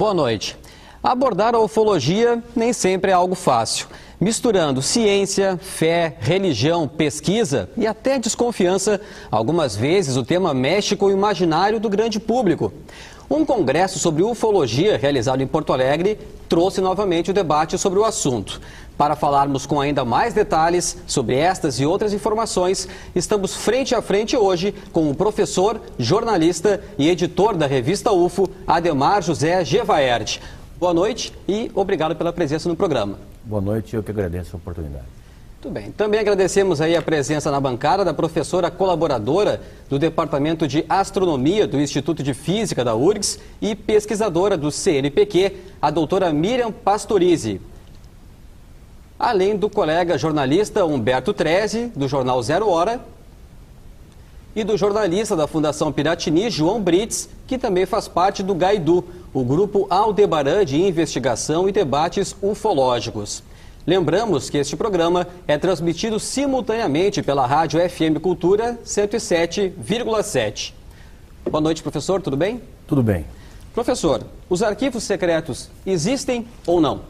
Boa noite. Abordar a ufologia nem sempre é algo fácil. Misturando ciência, fé, religião, pesquisa e até desconfiança, algumas vezes o tema mexe com o imaginário do grande público. Um congresso sobre ufologia realizado em Porto Alegre trouxe novamente o debate sobre o assunto. Para falarmos com ainda mais detalhes sobre estas e outras informações, estamos frente a frente hoje com o professor, jornalista e editor da revista UFO, Ademar José Gevaert. Boa noite e obrigado pela presença no programa. Boa noite, eu que agradeço a oportunidade. Muito bem. Também agradecemos aí a presença na bancada da professora colaboradora do Departamento de Astronomia do Instituto de Física da URGS e pesquisadora do CNPq, a doutora Miriam Pastorizi. Além do colega jornalista Humberto Treze, do jornal Zero Hora, e do jornalista da Fundação Piratini, João Brits, que também faz parte do GAIDU, o Grupo Aldebaran de Investigação e Debates Ufológicos. Lembramos que este programa é transmitido simultaneamente pela Rádio FM Cultura 107,7. Boa noite, professor, tudo bem? Tudo bem. Professor, os arquivos secretos existem ou não?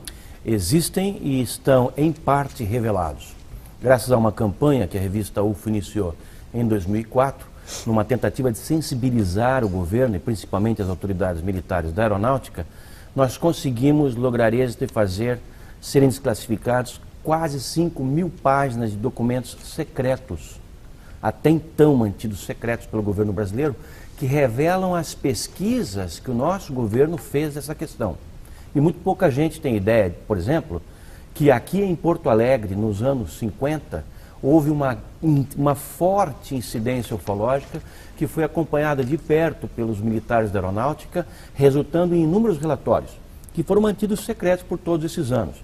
Existem e estão, em parte, revelados. Graças a uma campanha que a revista UFO iniciou em 2004, numa tentativa de sensibilizar o governo e principalmente as autoridades militares da aeronáutica, nós conseguimos lograr êxito e fazer serem desclassificados quase 5.000 páginas de documentos secretos, até então mantidos secretos pelo governo brasileiro, que revelam as pesquisas que o nosso governo fez dessa questão. E muito pouca gente tem ideia, por exemplo, que aqui em Porto Alegre, nos anos 50, houve uma forte incidência ufológica que foi acompanhada de perto pelos militares da aeronáutica, resultando em inúmeros relatórios, que foram mantidos secretos por todos esses anos.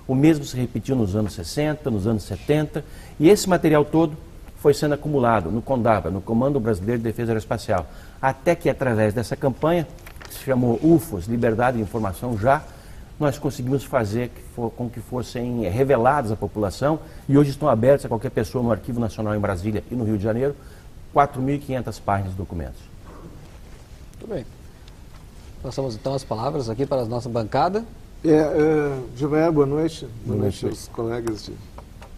O mesmo se repetiu nos anos 60, nos anos 70, e esse material todo foi sendo acumulado no CONDABA, no Comando Brasileiro de Defesa Aeroespacial, até que através dessa campanha, que se chamou UFOS, Liberdade de Informação Já, nós conseguimos fazer com que fossem revelados à população, e hoje estão abertos a qualquer pessoa no Arquivo Nacional em Brasília e no Rio de Janeiro, 4.500 páginas de documentos. Muito bem. Passamos então as palavras aqui para a nossa bancada. Gevaert, boa noite. Boa noite aos colegas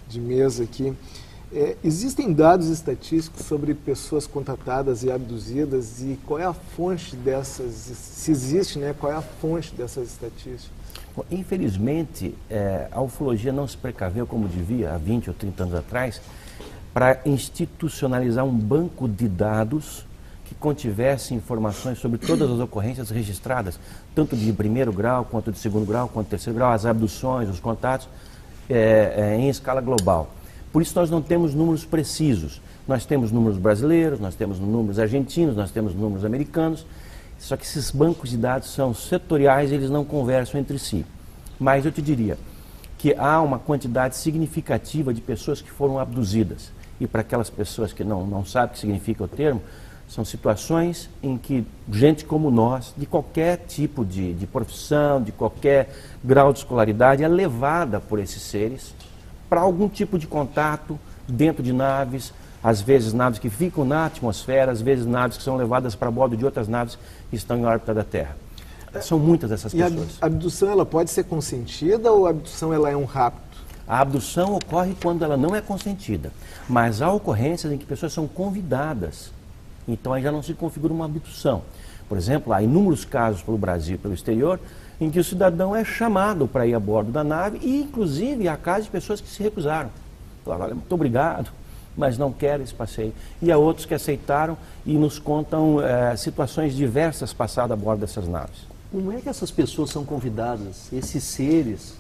de mesa aqui. Existem dados estatísticos sobre pessoas contatadas e abduzidas, e qual é a fonte dessas, se existe, né, qual é a fonte dessas estatísticas? Bom, infelizmente, a ufologia não se precaveu como devia há 20 ou 30 anos atrás para institucionalizar um banco de dados que contivesse informações sobre todas as ocorrências registradas, tanto de primeiro grau, quanto de segundo grau, quanto de terceiro grau, as abduções, os contatos, em escala global. Por isso nós não temos números precisos. Nós temos números brasileiros, nós temos números argentinos, nós temos números americanos, só que esses bancos de dados são setoriais e eles não conversam entre si. Mas eu te diria que há uma quantidade significativa de pessoas que foram abduzidas. E para aquelas pessoas que não sabem o que significa o termo, são situações em que gente como nós, de qualquer tipo de profissão, de qualquer grau de escolaridade, é levada por esses seres para algum tipo de contato dentro de naves, às vezes naves que ficam na atmosfera, às vezes naves que são levadas para bordo de outras naves que estão em órbita da Terra. São muitas essas pessoas. E a abdução, ela pode ser consentida ou a abdução ela é um rapto? A abdução ocorre quando ela não é consentida, mas há ocorrências em que pessoas são convidadas. Então aí já não se configura uma abdução. Por exemplo, há inúmeros casos pelo Brasil e pelo exterior em que o cidadão é chamado para ir a bordo da nave e, inclusive, há casos de pessoas que se recusaram. Falaram, olha, muito obrigado, mas não quero esse passeio. E há outros que aceitaram e nos contam situações diversas passadas a bordo dessas naves. Como é que essas pessoas são convidadas? Esses seres,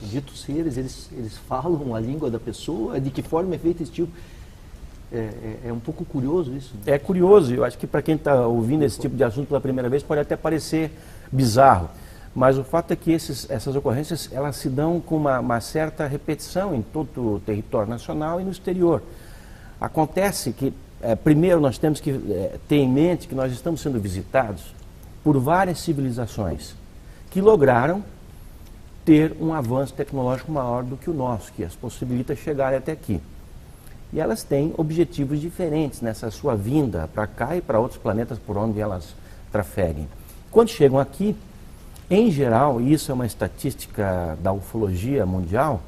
ditos seres, eles falam a língua da pessoa? De que forma é feito esse tipo? É um pouco curioso isso. É curioso, eu acho que para quem está ouvindo esse tipo de assunto pela primeira vez pode até parecer bizarro, mas o fato é que essas ocorrências elas se dão com uma certa repetição em todo o território nacional e no exterior. Acontece que, primeiro, nós temos que ter em mente que nós estamos sendo visitados por várias civilizações que lograram ter um avanço tecnológico maior do que o nosso, que as possibilita chegar até aqui. E elas têm objetivos diferentes nessa sua vinda para cá e para outros planetas por onde elas trafeguem. Quando chegam aqui, Em geral, e isso é uma estatística da ufologia mundial,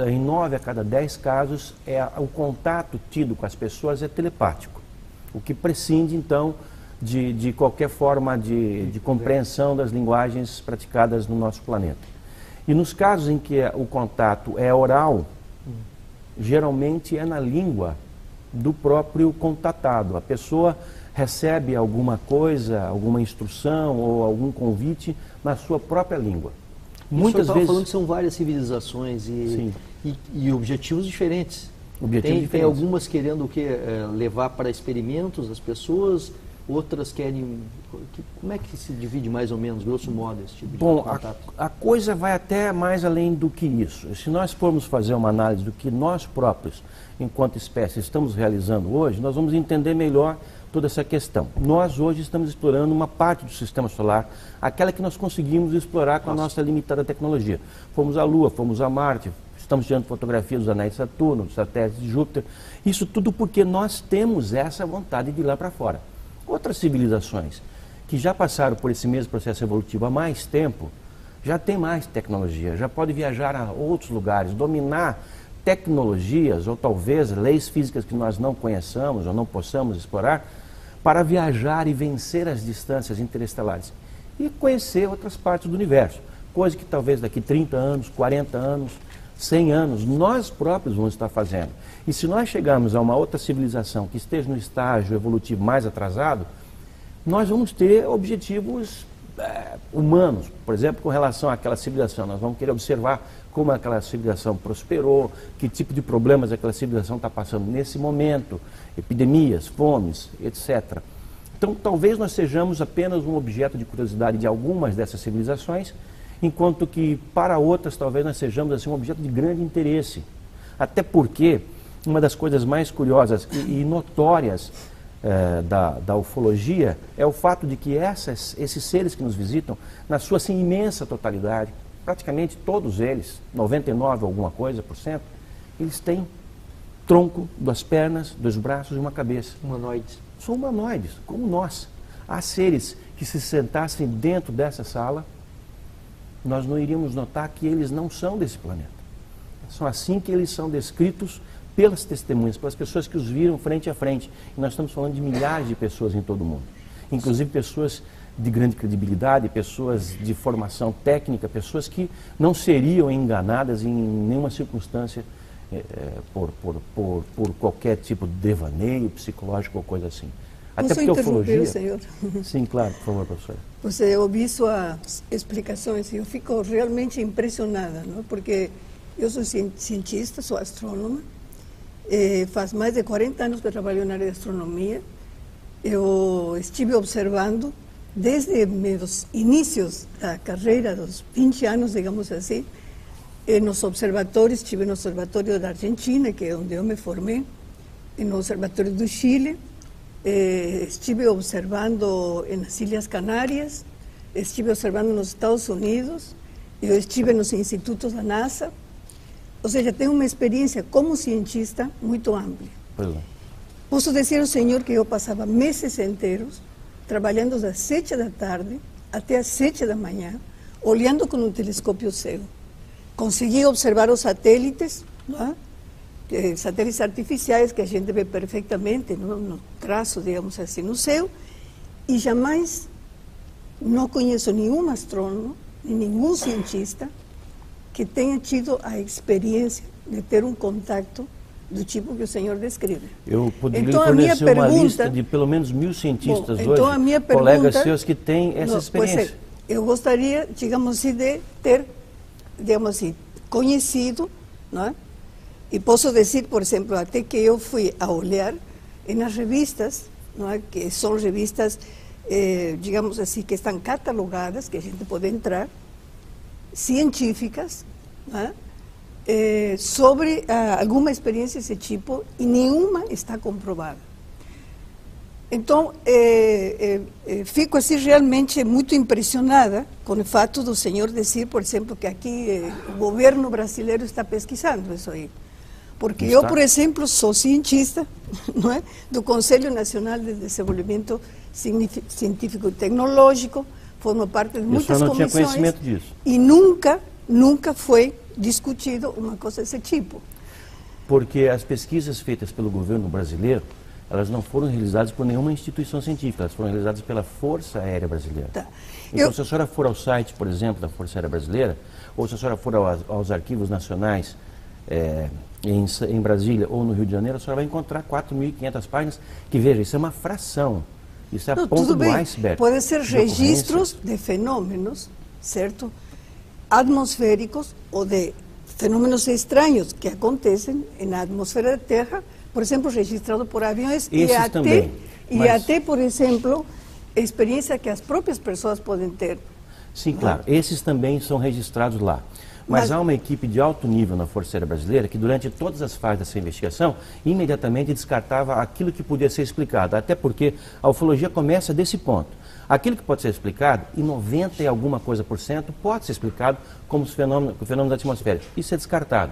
em 9 a cada 10 casos, o contato tido com as pessoas é telepático, o que prescinde, então, de qualquer forma de compreensão das linguagens praticadas no nosso planeta. E nos casos em que o contato é oral, geralmente é na língua do próprio contatado. A pessoa recebe alguma coisa, alguma instrução ou algum convite na sua própria língua. Muitas vezes falando que são várias civilizações e objetivos diferentes. Tem algumas querendo o quê? Levar para experimentos as pessoas, outras querem... Como é que se divide mais ou menos, grosso modo, esse tipo de contato? A coisa vai até mais além do que isso. Se nós formos fazer uma análise do que nós próprios, enquanto espécie, estamos realizando hoje, nós vamos entender melhor toda essa questão. Nós hoje estamos explorando uma parte do sistema solar, aquela que nós conseguimos explorar com a nossa limitada tecnologia. Fomos à Lua, fomos a Marte, estamos tirando fotografias dos anéis de Saturno, dos satélites de Júpiter. Isso tudo porque nós temos essa vontade de ir lá para fora. Outras civilizações que já passaram por esse mesmo processo evolutivo há mais tempo, já tem mais tecnologia, já pode viajar a outros lugares, dominar tecnologias ou talvez leis físicas que nós não conheçamos ou não possamos explorar para viajar e vencer as distâncias interestelares e conhecer outras partes do universo, coisa que talvez daqui 30 anos, 40 anos, 100 anos, nós próprios vamos estar fazendo. E se nós chegarmos a uma outra civilização que esteja no estágio evolutivo mais atrasado, nós vamos ter objetivos humanos, por exemplo, com relação àquela civilização. Nós vamos querer observar como aquela civilização prosperou, que tipo de problemas aquela civilização está passando nesse momento, epidemias, fomes, etc. Então, talvez nós sejamos apenas um objeto de curiosidade de algumas dessas civilizações, enquanto que para outras talvez nós sejamos assim, um objeto de grande interesse. Até porque uma das coisas mais curiosas e notórias da ufologia é o fato de que esses seres que nos visitam, na sua assim, imensa totalidade, praticamente todos eles, 99 alguma coisa por cento, eles têm tronco, 2 pernas, 2 braços e uma cabeça. Humanoides. São humanoides, como nós. Há seres que se sentassem dentro dessa sala, nós não iríamos notar que eles não são desse planeta. São assim que eles são descritos pelas testemunhas, pelas pessoas que os viram frente a frente. E nós estamos falando de milhares de pessoas em todo o mundo. Inclusive pessoas de grande credibilidade, pessoas de formação técnica, pessoas que não seriam enganadas em nenhuma circunstância por qualquer tipo de devaneio psicológico ou coisa assim. Até porque a ufologia... senhor? Sim, claro, por favor, professora. Você ouviu suas explicações e eu fico realmente impressionada, não? Porque eu sou cientista, sou astrônoma, faz mais de 40 anos que eu trabalho na área de astronomia. Eu estive observando desde meus inícios da carreira, dos 20 anos, digamos assim, nos observatórios, estive no Observatório da Argentina, que é onde eu me formei, no Observatório do Chile, estive observando nas Ilhas Canárias, estive observando nos Estados Unidos, eu estive nos institutos da NASA, ou seja, tenho uma experiência como cientista muito ampla. Posso dizer ao senhor que eu passava meses inteiros trabalhando das 7 da tarde até as 7 da manhã, olhando com um telescópio cego. Consegui observar os satélites, não é? Satélites artificiais que a gente vê perfeitamente no traço, digamos assim, no céu, e jamais não conheço nenhum astrônomo, nenhum cientista que tenha tido a experiência de ter um contato do tipo que o senhor descreve. Eu poderia fornecer uma lista de pelo menos 1000 cientistas hoje, a minha colegas seus que têm essa experiência. Eu gostaria, digamos assim, de ter, digamos assim, conhecido, não é? E posso dizer, por exemplo, até que eu fui a olhar nas revistas, não é? Que são revistas, digamos assim, que estão catalogadas, que a gente pode entrar, científicas, não é? Sobre alguma experiência desse tipo, e nenhuma está comprovada. Então, fico assim realmente muito impressionada com o fato do senhor dizer, por exemplo, que aqui o governo brasileiro está pesquisando isso aí. Porque eu, por exemplo, sou cientista, não é? Do Conselho Nacional de Desenvolvimento Científico e Tecnológico, forma parte de muitas não comissões. Tinha conhecimento disso. E nunca foi discutido uma coisa desse tipo. Porque as pesquisas feitas pelo governo brasileiro, elas não foram realizadas por nenhuma instituição científica, elas foram realizadas pela Força Aérea Brasileira. Tá. Então, se a senhora for ao site, por exemplo, da Força Aérea Brasileira, ou se a senhora for aos arquivos nacionais em Brasília ou no Rio de Janeiro, a senhora vai encontrar 4.500 páginas, que, veja, isso é uma fração, isso é a ponta do iceberg. Pode ser registros de fenômenos, certo? Atmosféricos ou de fenômenos estranhos que acontecem na atmosfera da Terra, por exemplo, registrado por aviões e até, por exemplo, experiência que as próprias pessoas podem ter. Sim, claro. Esses também são registrados lá. Mas há uma equipe de alto nível na Força Aérea Brasileira que, durante todas as fases dessa investigação, imediatamente descartava aquilo que podia ser explicado. Até porque a ufologia começa desse ponto. Aquilo que pode ser explicado, em 90 e alguma coisa por cento, pode ser explicado como os fenômenos atmosféricos. Isso é descartado.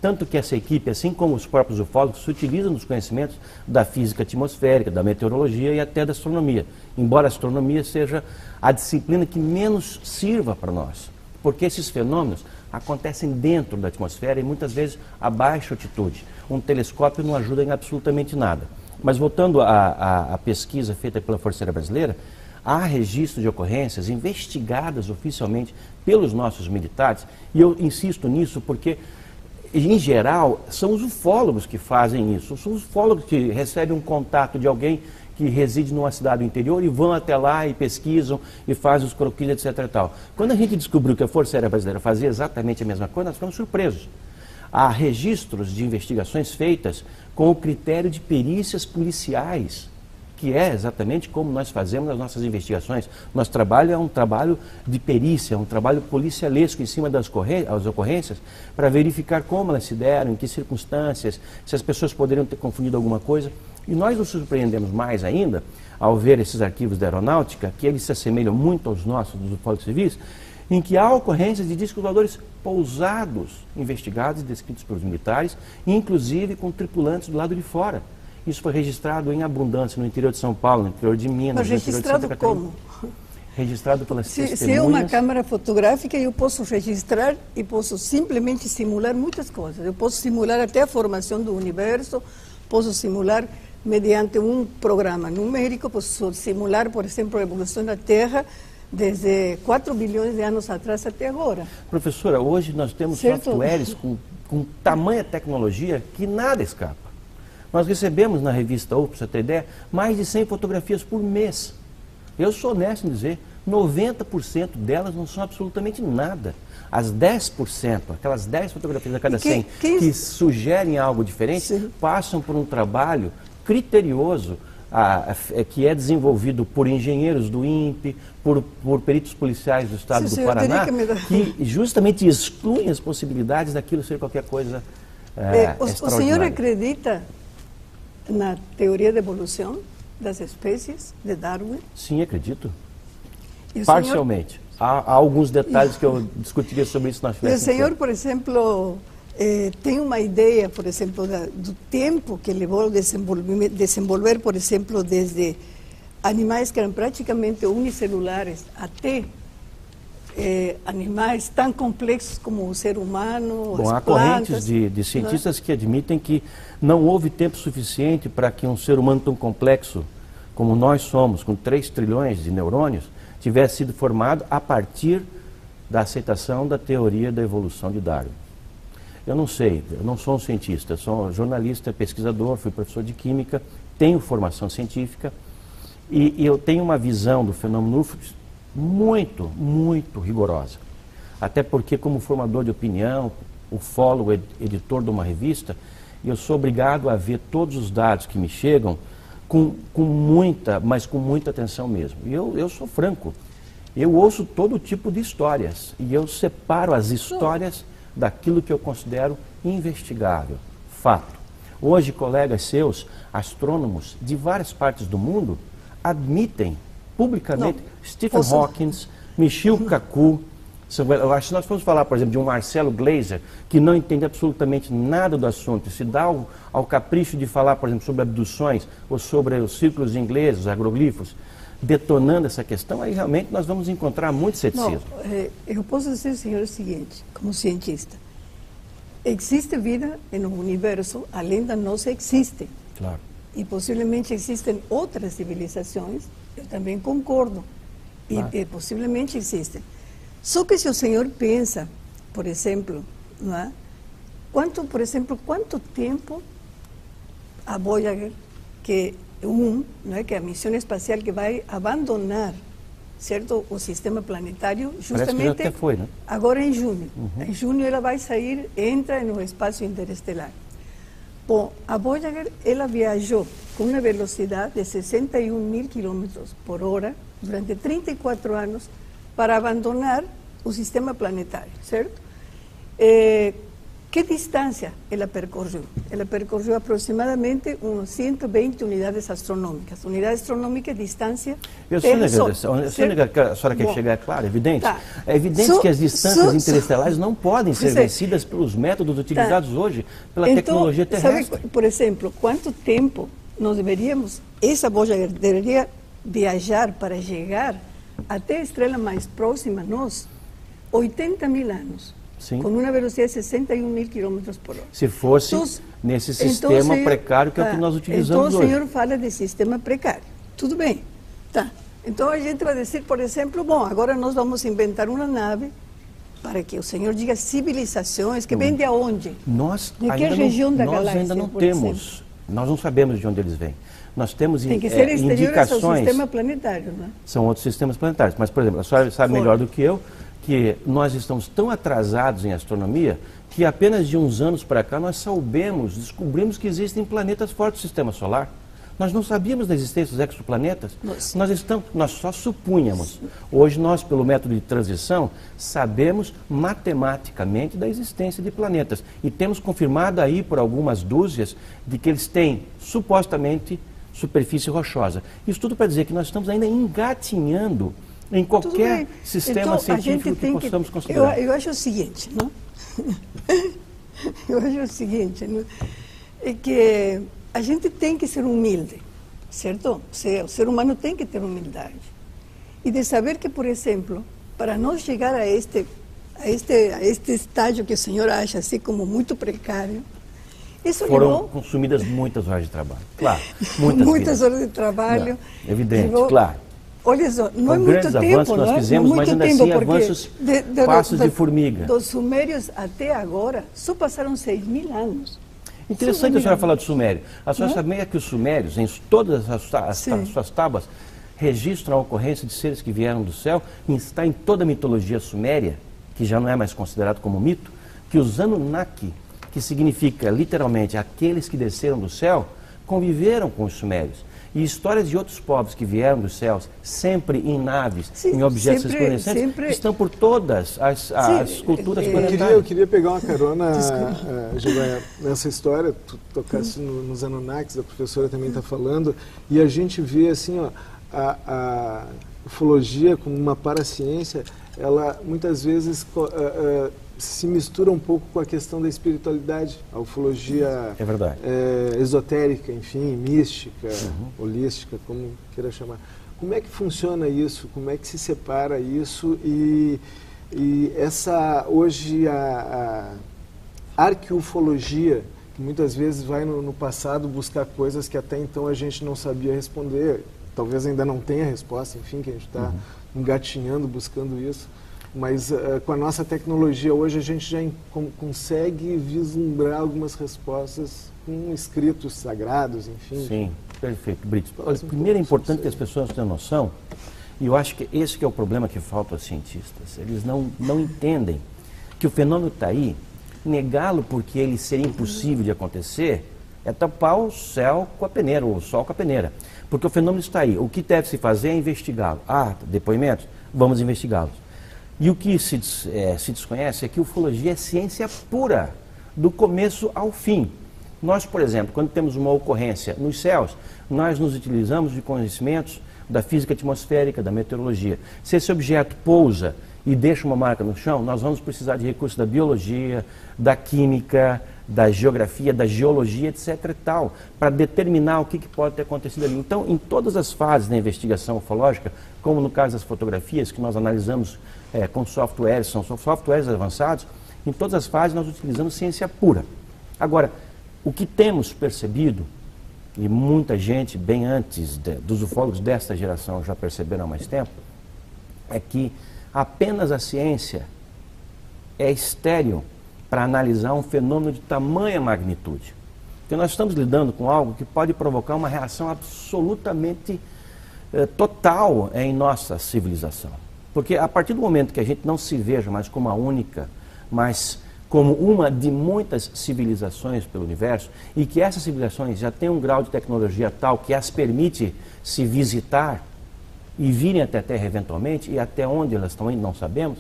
Tanto que essa equipe, assim como os próprios ufólogos, se utilizam dos conhecimentos da física atmosférica, da meteorologia e até da astronomia. Embora a astronomia seja a disciplina que menos sirva para nós. Porque esses fenômenos acontecem dentro da atmosfera e muitas vezes a baixa altitude. Um telescópio não ajuda em absolutamente nada. Mas voltando à pesquisa feita pela Força Aérea Brasileira, há registros de ocorrências investigadas oficialmente pelos nossos militares, e eu insisto nisso porque, em geral, são os ufólogos que fazem isso. São os ufólogos que recebem um contato de alguém que reside numa cidade do interior e vão até lá e pesquisam e fazem os croquis, etc. e tal. Quando a gente descobriu que a Força Aérea Brasileira fazia exatamente a mesma coisa, nós ficamos surpresos. Há registros de investigações feitas com o critério de perícias policiais, que é exatamente como nós fazemos as nossas investigações. Nosso trabalho é um trabalho de perícia, um trabalho policialesco em cima das ocorrências, para verificar como elas se deram, em que circunstâncias, se as pessoas poderiam ter confundido alguma coisa. E nós nos surpreendemos mais ainda, ao ver esses arquivos da aeronáutica, que eles se assemelham muito aos nossos, dos ufólogos civis, em que há ocorrências de discos voadores pousados, investigados e descritos pelos militares, inclusive com tripulantes do lado de fora. Isso foi registrado em abundância no interior de São Paulo, no interior de Minas, mas no interior de Santa Catarina. Mas registrado como? Registrado pelas testemunhas. Se é uma câmera fotográfica, eu posso registrar e posso simplesmente simular muitas coisas. Eu posso simular até a formação do universo, posso simular mediante um programa numérico, posso simular, por exemplo, a evolução da Terra desde 4 bilhões de anos atrás até agora. Professora, hoje nós temos softwares com tamanha tecnologia que nada escapa. Nós recebemos na revista UFO, para você ter ideia, mais de 100 fotografias por mês. Eu sou honesto em dizer, 90% delas não são absolutamente nada. As 10%, aquelas 10 fotografias a cada 100 que sugerem algo diferente, sim, passam por um trabalho criterioso que é desenvolvido por engenheiros do INPE, por peritos policiais do estado do Paraná, que justamente excluem as possibilidades daquilo ser qualquer coisa o senhor acredita na teoria da evolução das espécies de Darwin? Sim, acredito. Parcialmente. Há alguns detalhes que eu discutiria sobre isso na frente. O senhor, por exemplo, tem uma ideia, por exemplo, do tempo que levou a desenvolver, por exemplo, desde animais que eram praticamente unicelulares até animais tão complexos como o ser humano, Bom, há correntes de cientistas que admitem que não houve tempo suficiente para que um ser humano tão complexo como nós somos, com 3 trilhões de neurônios, tivesse sido formado a partir da aceitação da teoria da evolução de Darwin. Eu não sei, eu não sou um cientista, sou um jornalista, pesquisador, fui professor de química, tenho formação científica e eu tenho uma visão do fenômeno UFO muito, muito rigorosa. Até porque, como formador de opinião, ufólogo, editor de uma revista, eu sou obrigado a ver todos os dados que me chegam com muita atenção mesmo. E eu sou franco, eu ouço todo tipo de histórias e eu separo as histórias daquilo que eu considero investigável, fato. Hoje, colegas seus, astrônomos de várias partes do mundo, admitem publicamente Stephen Hawking, Michio Kaku. Eu acho que nós vamos falar, por exemplo, de um Marcelo Gleiser, que não entende absolutamente nada do assunto, se dá ao capricho de falar, por exemplo, sobre abduções ou sobre os círculos ingleses, os agroglifos, detonando essa questão, aí realmente nós vamos encontrar muito ceticismo. Não, eu posso dizer, senhor, o seguinte, como cientista. Existe vida no universo, além da nossa existe. Claro. E possivelmente existem outras civilizações, eu também concordo. Claro. E possivelmente existem. Só que se o senhor pensa, por exemplo, não é? Quanto tempo a Voyager, que é a missão espacial que vai abandonar, certo, o sistema planetário, justamente até foi, né? Agora em junho. Em junho ela vai sair, entra no espaço interestelar. Bom, a Voyager, ela viajou com uma velocidade de 61 mil quilômetros por hora durante 34 anos para abandonar o sistema planetário, certo? Que distância ela percorreu? Ela percorreu aproximadamente umas 120 unidades astronômicas. Unidade astronômica é distância Terra-Sol. Eu sei que a senhora quer chegar, é claro, evidente. Tá. É evidente que as distâncias interestelares não podem ser vencidas pelos métodos utilizados hoje pela tecnologia terrestre. Sabe, por exemplo, quanto tempo nós essa Voyager deveria viajar para chegar até a estrela mais próxima a nós? 80 mil anos. Sim. Com uma velocidade de 61 mil quilômetros por hora. Se fosse nesse sistema precário que é o que nós utilizamos hoje. Então o senhor fala de sistema precário. Tudo bem. Tá. Então a gente vai dizer, por exemplo, bom, agora nós vamos inventar uma nave para que o senhor diga civilizações, que vem de onde? De que região da galáxia? Nós ainda não temos. Nós não sabemos de onde eles vêm. Nós temos tem que ser indicações. Ao sistema planetário, não é? São outros sistemas planetários. Mas, por exemplo, a senhora sabe melhor do que eu que nós estamos tão atrasados em astronomia que apenas de uns anos para cá nós descobrimos que existem planetas fora do sistema solar. Nós não sabíamos da existência dos exoplanetas. Nós só supunhamos. Hoje nós, pelo método de transição, sabemos matematicamente da existência de planetas. E temos confirmado aí por algumas dúzias de que eles têm, supostamente, superfície rochosa. Isso tudo para dizer que nós estamos ainda engatinhando em qualquer sistema científico que possamos considerar. Eu acho o seguinte, não? Eu acho o seguinte, não? É que a gente tem que ser humilde, certo? O ser humano tem que ter humildade. E de saber que, por exemplo, para nós chegar a este estágio que o senhor acha assim como muito precário, isso foram consumidas muitas horas de trabalho. Claro, muitas horas de trabalho. Não, evidente, claro. Olha só, não é Com muito grandes tempo, avanços nós fizemos, mas ainda assim avanços passos de formiga. Dos sumérios até agora, só passaram 6.000 anos. Interessante a senhora falar do Sumério. A senhora sabia que os sumérios, em todas as suas tábuas, registram a ocorrência de seres que vieram do céu, e está em toda a mitologia suméria, que já não é mais considerado como mito, que os Anunnaki, que significa literalmente aqueles que desceram do céu, conviveram com os sumérios. E histórias de outros povos que vieram dos céus, sempre em naves, em objetos resplandecentes, estão por todas as culturas planetárias. Eu queria pegar uma carona, Giovanna, nessa história, tu tocasse nos Anunnakis, a professora também está falando, e a gente vê assim, ó, a ufologia como uma paraciência, ela muitas vezes se mistura um pouco com a questão da espiritualidade, a ufologia esotérica, enfim, mística, holística, como queira chamar. Como é que funciona isso? Como é que se separa isso? E essa, hoje, a arqueufologia, que muitas vezes vai no passado buscar coisas que até então a gente não sabia responder, talvez ainda não tenha resposta, enfim, que a gente está engatinhando, buscando isso. Mas com a nossa tecnologia hoje a gente já consegue vislumbrar algumas respostas com escritos sagrados, enfim. Sim, perfeito, Brito. Primeiro é importante que as pessoas tenham noção, e eu acho que esse que é o problema que falta aos cientistas. Eles não entendem que o fenômeno está aí, negá-lo porque ele seria impossível de acontecer é tapar o céu com a peneira, ou o sol com a peneira. Porque o fenômeno está aí. O que deve se fazer é investigá-lo. Depoimentos? Vamos investigá-los. E o que se desconhece é que ufologia é ciência pura, do começo ao fim. Nós, por exemplo, quando temos uma ocorrência nos céus, nós nos utilizamos de conhecimentos da física atmosférica, da meteorologia. Se esse objeto pousa e deixa uma marca no chão, nós vamos precisar de recursos da biologia, da química, da geografia, da geologia, etc. e tal, para determinar o que pode ter acontecido ali. Então, em todas as fases da investigação ufológica, como no caso das fotografias, que nós analisamos com softwares, são softwares avançados, em todas as fases nós utilizamos ciência pura. Agora, o que temos percebido, e muita gente, bem antes dos ufólogos desta geração já perceberam há mais tempo, é que apenas a ciência é estéril para analisar um fenômeno de tamanha magnitude. Porque nós estamos lidando com algo que pode provocar uma reação absolutamente total em nossa civilização. Porque a partir do momento que a gente não se veja mais como a única, mas como uma de muitas civilizações pelo universo, e que essas civilizações já têm um grau de tecnologia tal que as permite se visitar e virem até a Terra eventualmente, e até onde elas estão indo não sabemos,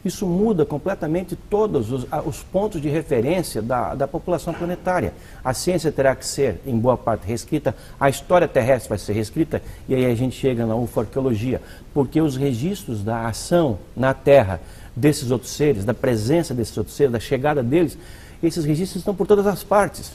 isso muda completamente todos os pontos de referência da população planetária. A ciência terá que ser, em boa parte, reescrita, a história terrestre vai ser reescrita, e aí a gente chega na ufoarqueologia, porque os registros da ação na Terra desses outros seres, da presença desses outros seres, da chegada deles, esses registros estão por todas as partes.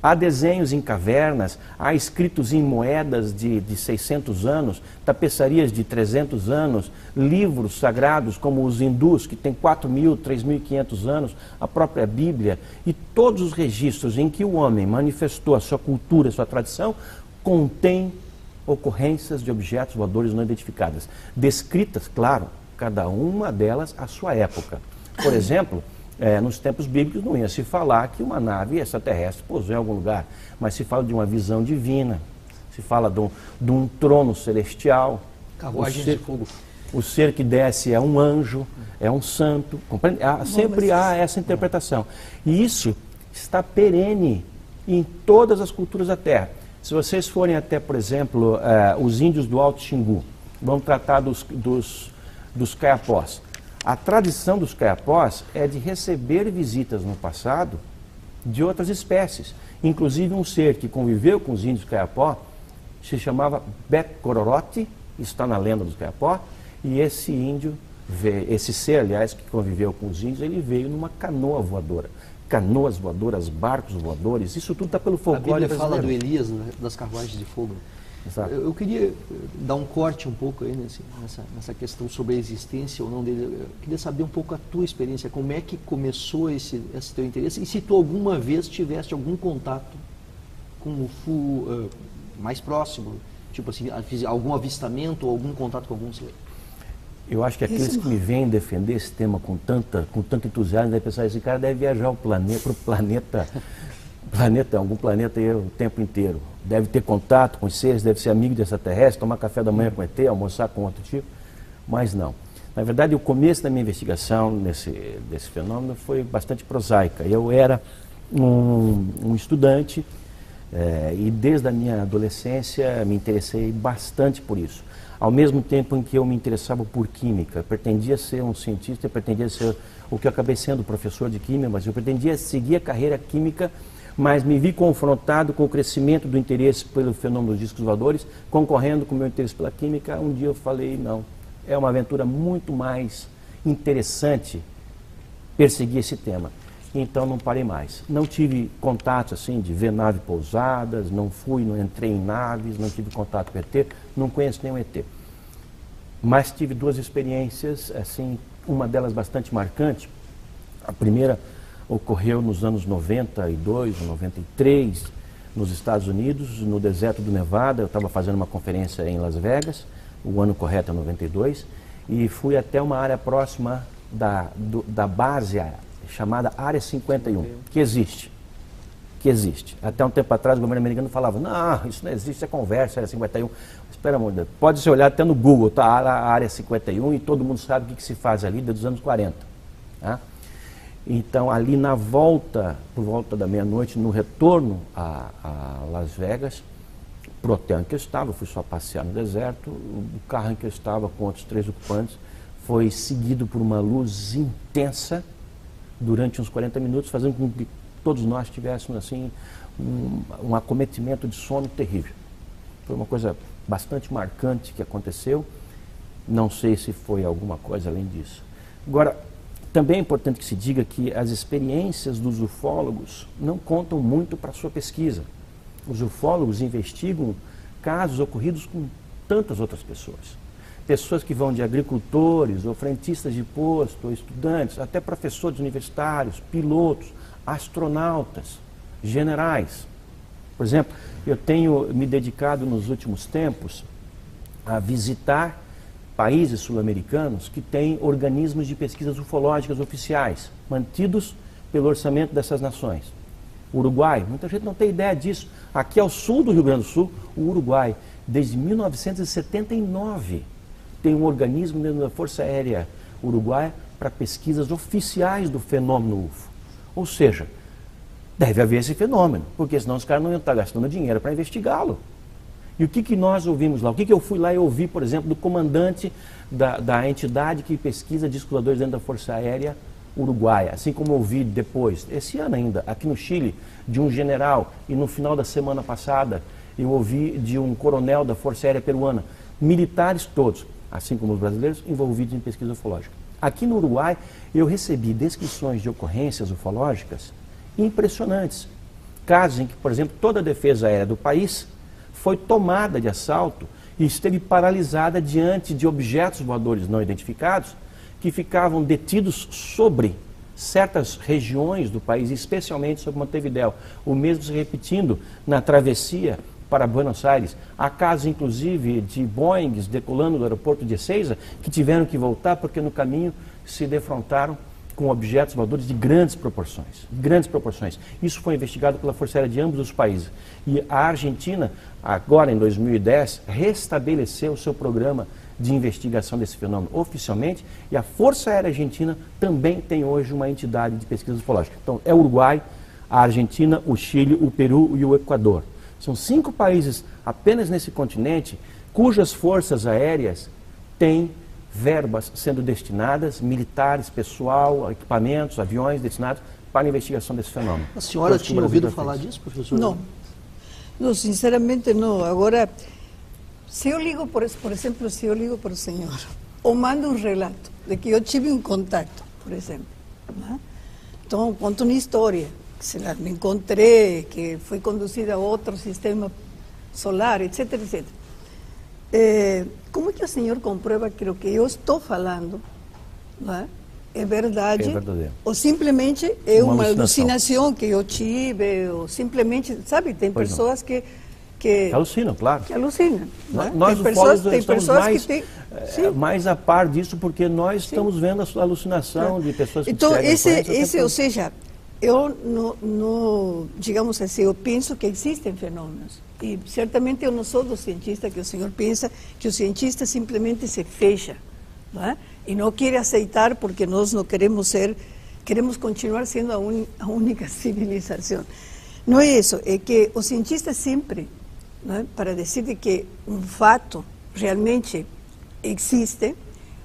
Há desenhos em cavernas, há escritos em moedas de 600 anos, tapeçarias de 300 anos, livros sagrados como os hindus, que têm 4.000, 3.500 anos, a própria Bíblia, e todos os registros em que o homem manifestou a sua cultura, a sua tradição, contêm ocorrências de objetos voadores não identificadas, descritas, claro, cada uma delas à sua época. Por exemplo, nos tempos bíblicos não ia se falar que uma nave extraterrestre pousou em algum lugar, mas se fala de uma visão divina, se fala de um trono celestial. Carruagem de fogo. O ser que desce é um anjo, é um santo. Sempre há essa interpretação. E isso está perene em todas as culturas da Terra. Se vocês forem até, por exemplo, os índios do Alto Xingu, vamos tratar dos caiapós. A tradição dos caiapós é de receber visitas no passado de outras espécies. Inclusive um ser que conviveu com os índios caiapó se chamava Becororote, está na lenda dos caiapó, e esse índio, esse ser, aliás, que conviveu com os índios, ele veio numa canoa voadora. Canoas voadoras, barcos voadores, isso tudo está pelo folclore brasileiro. A Bíblia fala do Elias, né, das carruagens de fogo. Exato. Eu queria dar um corte um pouco aí nessa questão sobre a existência ou não dele. Eu queria saber um pouco a tua experiência, como é que começou esse teu interesse e se tu alguma vez tiveste algum contato com o UFO mais próximo, tipo assim, algum avistamento ou algum contato com algum ser. Eu acho que aqueles que me vêm defender esse tema com tanto entusiasmo, devem pensar, esse cara deve viajar para o planeta, algum planeta aí o tempo inteiro. Deve ter contato com os seres, deve ser amigo de extraterrestre, tomar café da manhã com ET, almoçar com outro tipo, mas não. Na verdade, o começo da minha investigação desse fenômeno foi bastante prosaica. Eu era um estudante e desde a minha adolescência me interessei bastante por isso. Ao mesmo tempo em que eu me interessava por química, pretendia ser um cientista, pretendia ser o que eu acabei sendo, professor de química, mas eu pretendia seguir a carreira química, mas me vi confrontado com o crescimento do interesse pelo fenômeno dos discos voadores, concorrendo com o meu interesse pela química. Um dia eu falei, não, é uma aventura muito mais interessante perseguir esse tema. Então não parei mais. Não tive contato assim de ver naves pousadas, não entrei em naves, não tive contato com ET, não conheço nenhum ET. Mas tive duas experiências, assim, uma delas bastante marcante. A primeira ocorreu nos anos 92, 93, nos Estados Unidos, no deserto do Nevada. Eu estava fazendo uma conferência em Las Vegas, o ano correto é 92, e fui até uma área próxima da base chamada Área 51, que existe. Até um tempo atrás o governo americano falava, não, isso não existe, é conversa, Área 51. Espera, amor, pode se olhar até no Google, tá, a Área 51, e todo mundo sabe o que se faz ali desde os anos 40. Tá? Então, ali por volta da meia-noite, no retorno a Las Vegas, pro hotel em que eu estava, fui só passear no deserto, o carro em que eu estava com outros 3 ocupantes foi seguido por uma luz intensa durante uns 40 minutos, fazendo com que todos nós tivéssemos assim um acometimento de sono terrível. Foi uma coisa bastante marcante que aconteceu, não sei se foi alguma coisa além disso. Agora, Também é importante que se diga que as experiências dos ufólogos não contam muito para a sua pesquisa. Os ufólogos investigam casos ocorridos com tantas outras pessoas. Pessoas que vão de agricultores, ou frentistas de posto, ou estudantes, até professores universitários, pilotos, astronautas, generais. Por exemplo, eu tenho me dedicado nos últimos tempos a visitar países sul-americanos que têm organismos de pesquisas ufológicas oficiais, mantidos pelo orçamento dessas nações. O Uruguai, muita gente não tem ideia disso. Aqui ao sul do Rio Grande do Sul, o Uruguai, desde 1979, tem um organismo dentro da Força Aérea Uruguaia para pesquisas oficiais do fenômeno UFO. Ou seja, deve haver esse fenômeno, porque senão os caras não iam estar gastando dinheiro para investigá-lo. E o que nós ouvimos lá? O que eu fui lá e ouvi, por exemplo, do comandante da entidade que pesquisa discos voadores dentro da Força Aérea Uruguaia, assim como eu ouvi depois, esse ano ainda, aqui no Chile, de um general, e no final da semana passada eu ouvi de um coronel da Força Aérea Peruana, militares todos, assim como os brasileiros, envolvidos em pesquisa ufológica. Aqui no Uruguai eu recebi descrições de ocorrências ufológicas impressionantes. Casos em que, por exemplo, toda a defesa aérea do país foi tomada de assalto e esteve paralisada diante de objetos voadores não identificados que ficavam detidos sobre certas regiões do país, especialmente sobre Montevidéu. O mesmo se repetindo na travessia para Buenos Aires. Há casos, inclusive, de Boeings decolando do aeroporto de Ezeiza que tiveram que voltar porque no caminho se defrontaram com objetos voadores de grandes proporções. Isso foi investigado pela Força Aérea de ambos os países. E a Argentina, agora em 2010, restabeleceu o seu programa de investigação desse fenômeno oficialmente, e a Força Aérea Argentina também tem hoje uma entidade de pesquisa ufológica. Então, é o Uruguai, a Argentina, o Chile, o Peru e o Equador. São 5 países apenas nesse continente cujas forças aéreas têm verbas sendo destinadas, militares, pessoal, equipamentos, aviões destinados para a investigação desse fenômeno. A senhora tinha ouvido falar disso, professor? Não, sinceramente não. Agora, se eu ligo, por exemplo, se eu ligo para o senhor, ou mando um relato de que eu tive um contato, por exemplo, né? Então, conto uma história, que sei lá, me encontrei, que fui conduzida a outro sistema solar, etc, etc. Como é que o senhor comprueba que o que eu estou falando, né, é verdade? É verdadeiro. Ou simplesmente é uma alucinação que eu tive, ou simplesmente, sabe, tem pessoas que alucinam, claro. Que alucinam. Né? Nós, tem pessoas que têm mais a par disso, porque nós estamos vendo a alucinação de pessoas que então, ou seja, eu não, digamos assim, eu penso que existem fenômenos. E certamente eu não sou do cientista que o senhor pensa, que o cientista simplesmente se fecha, não é? E não quer aceitar porque nós não queremos queremos continuar sendo a única civilização. Não é isso, é que o cientista sempre, não é, para dizer que um fato realmente existe,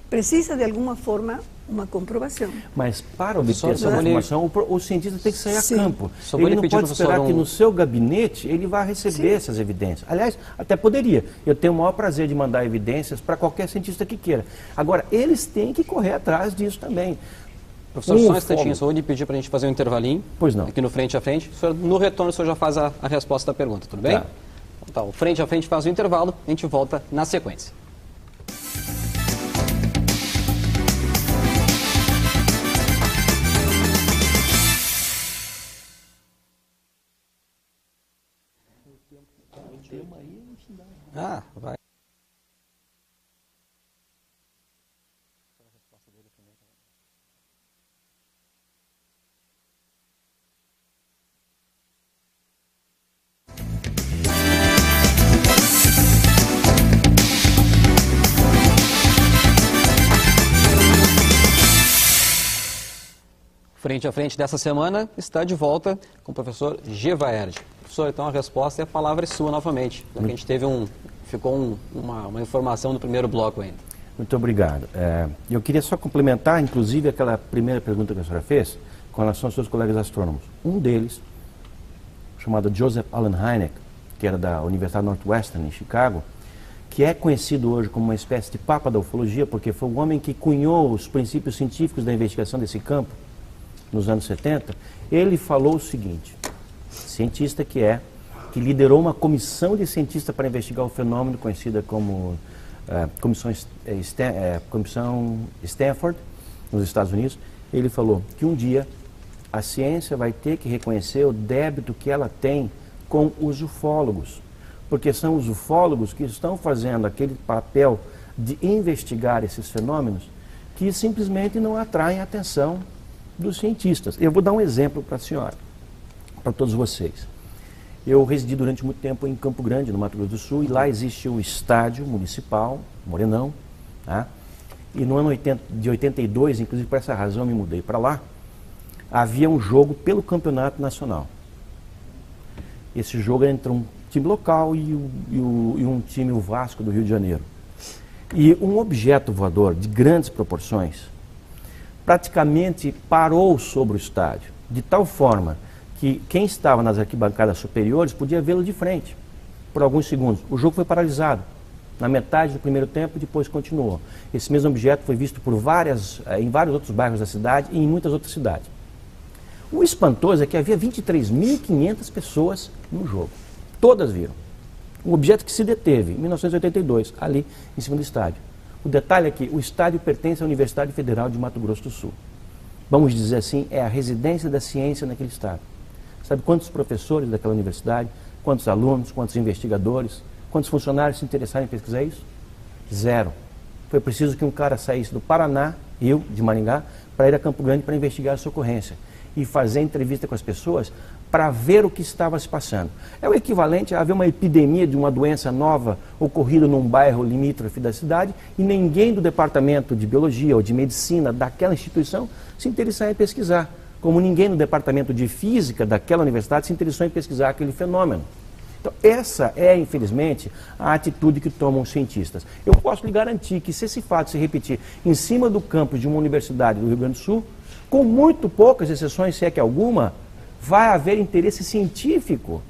precisa de alguma forma uma comprovação. Mas para obter essa informação, o cientista tem que sair a campo. Ele não pode esperar que no seu gabinete ele vá receber essas evidências. Aliás, até poderia. Eu tenho o maior prazer de mandar evidências para qualquer cientista que queira. Agora, eles têm que correr atrás disso também. Professor, só um instantinho, só vou lhe pedir para a gente fazer um intervalinho. Pois não. Aqui no Frente a Frente. No retorno, o senhor já faz a resposta da pergunta, tudo bem? Tá. Então, o Frente a Frente faz o intervalo, a gente volta na sequência. Vai. Frente a Frente dessa semana está de volta com o professor Gevaerd. Professor, então a resposta e a palavra é sua novamente. A gente teve ficou uma informação no primeiro bloco ainda. Muito obrigado. Eu queria só complementar, inclusive, aquela primeira pergunta que a senhora fez com relação aos seus colegas astrônomos. Um deles, chamado Joseph Allen Hynek, que era da Universidade Northwestern, em Chicago, que é conhecido hoje como uma espécie de papa da ufologia, porque foi o homem que cunhou os princípios científicos da investigação desse campo, nos anos 70, ele falou o seguinte, cientista que liderou uma comissão de cientistas para investigar o fenômeno, conhecida como Comissão Stanford, nos Estados Unidos. Ele falou que um dia a ciência vai ter que reconhecer o débito que ela tem com os ufólogos, porque são os ufólogos que estão fazendo aquele papel de investigar esses fenômenos que simplesmente não atraem a atenção dos cientistas. Eu vou dar um exemplo para a senhora, para todos vocês. Eu residi durante muito tempo em Campo Grande, no Mato Grosso do Sul, e lá existe o estádio municipal, Morenão, tá? E no ano de 82, inclusive por essa razão eu me mudei para lá, havia um jogo pelo campeonato nacional. Esse jogo era entre um time local e um time, o Vasco do Rio de Janeiro. E um objeto voador de grandes proporções praticamente parou sobre o estádio, de tal forma que quem estava nas arquibancadas superiores podia vê-lo de frente, por alguns segundos. O jogo foi paralisado, na metade do primeiro tempo, depois continuou. Esse mesmo objeto foi visto por em vários outros bairros da cidade e em muitas outras cidades. O espantoso é que havia 23.500 pessoas no jogo. Todas viram. Um objeto que se deteve em 1982, ali em cima do estádio. O detalhe é que o estádio pertence à Universidade Federal de Mato Grosso do Sul. Vamos dizer assim, é a residência da ciência naquele estado. Sabe quantos professores daquela universidade, quantos alunos, quantos investigadores, quantos funcionários se interessaram em pesquisar isso? Zero. Foi preciso que um cara saísse do Paraná, eu, de Maringá, para ir a Campo Grande para investigar essa ocorrência e fazer entrevista com as pessoas para ver o que estava se passando. É o equivalente a haver uma epidemia de uma doença nova ocorrida num bairro limítrofe da cidade e ninguém do departamento de biologia ou de medicina daquela instituição se interessar em pesquisar, como ninguém no departamento de física daquela universidade se interessou em pesquisar aquele fenômeno. Então, essa é, infelizmente, a atitude que tomam os cientistas. Eu posso lhe garantir que se esse fato se repetir em cima do campus de uma universidade do Rio Grande do Sul, com muito poucas exceções, se é que alguma, vai haver interesse científico,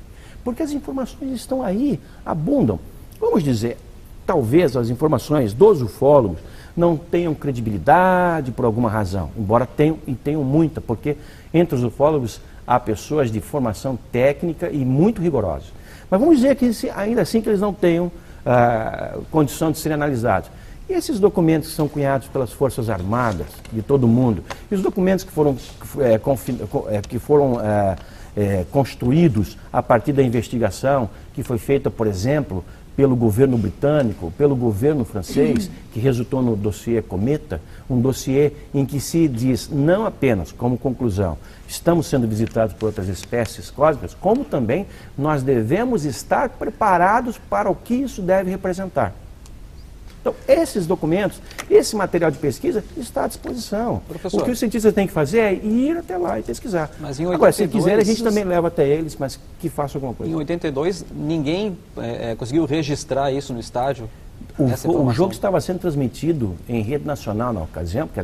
porque as informações estão aí, abundam. Vamos dizer, talvez as informações dos ufólogos não tenham credibilidade por alguma razão, embora tenham, e tenham muita, porque entre os ufólogos há pessoas de formação técnica e muito rigorosas. Mas vamos dizer que ainda assim que eles não tenham condição de serem analisados. E esses documentos que são cunhados pelas Forças Armadas de todo o mundo, e os documentos que foram construídos a partir da investigação que foi feita, por exemplo, pelo governo britânico, pelo governo francês, que resultou no dossiê Cometa, um dossiê em que se diz, não apenas como conclusão, estamos sendo visitados por outras espécies cósmicas, como também nós devemos estar preparados para o que isso deve representar. Então, esses documentos, esse material de pesquisa está à disposição. Professor, o que os cientistas têm que fazer é ir até lá e pesquisar. Mas em 82, agora, se quiser, a gente também leva até eles, mas que faça alguma coisa. Em 82, ninguém conseguiu registrar isso no estádio? O jogo estava sendo transmitido em rede nacional na ocasião, porque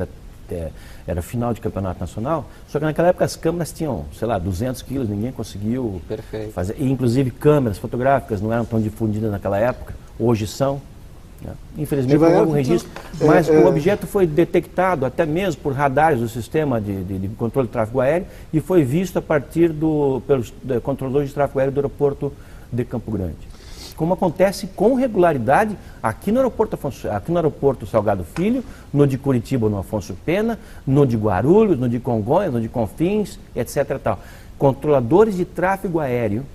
era final de campeonato nacional, só que naquela época as câmeras tinham, sei lá, 200 quilos, ninguém conseguiu fazer. E, inclusive, câmeras fotográficas não eram tão difundidas naquela época, hoje são. Infelizmente não houve um registro, mas o objeto foi detectado até mesmo por radares do sistema de controle de tráfego aéreo e foi visto a partir pelos controladores de tráfego aéreo do aeroporto de Campo Grande. Como acontece com regularidade aqui no aeroporto Salgado Filho, no de Curitiba, no Afonso Pena, no de Guarulhos, no de Congonhas, no de Confins, etc. Tal. Controladores de tráfego aéreo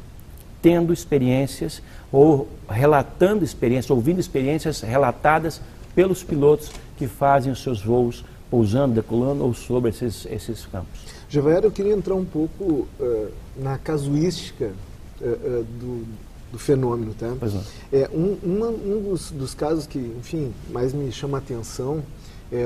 tendo experiências ou relatando experiências, ouvindo experiências relatadas pelos pilotos que fazem os seus voos pousando, decolando ou sobre esses campos. Gevaer, eu queria entrar um pouco na casuística do fenômeno, tá? Pois não. Um dos casos que, enfim, mais me chama a atenção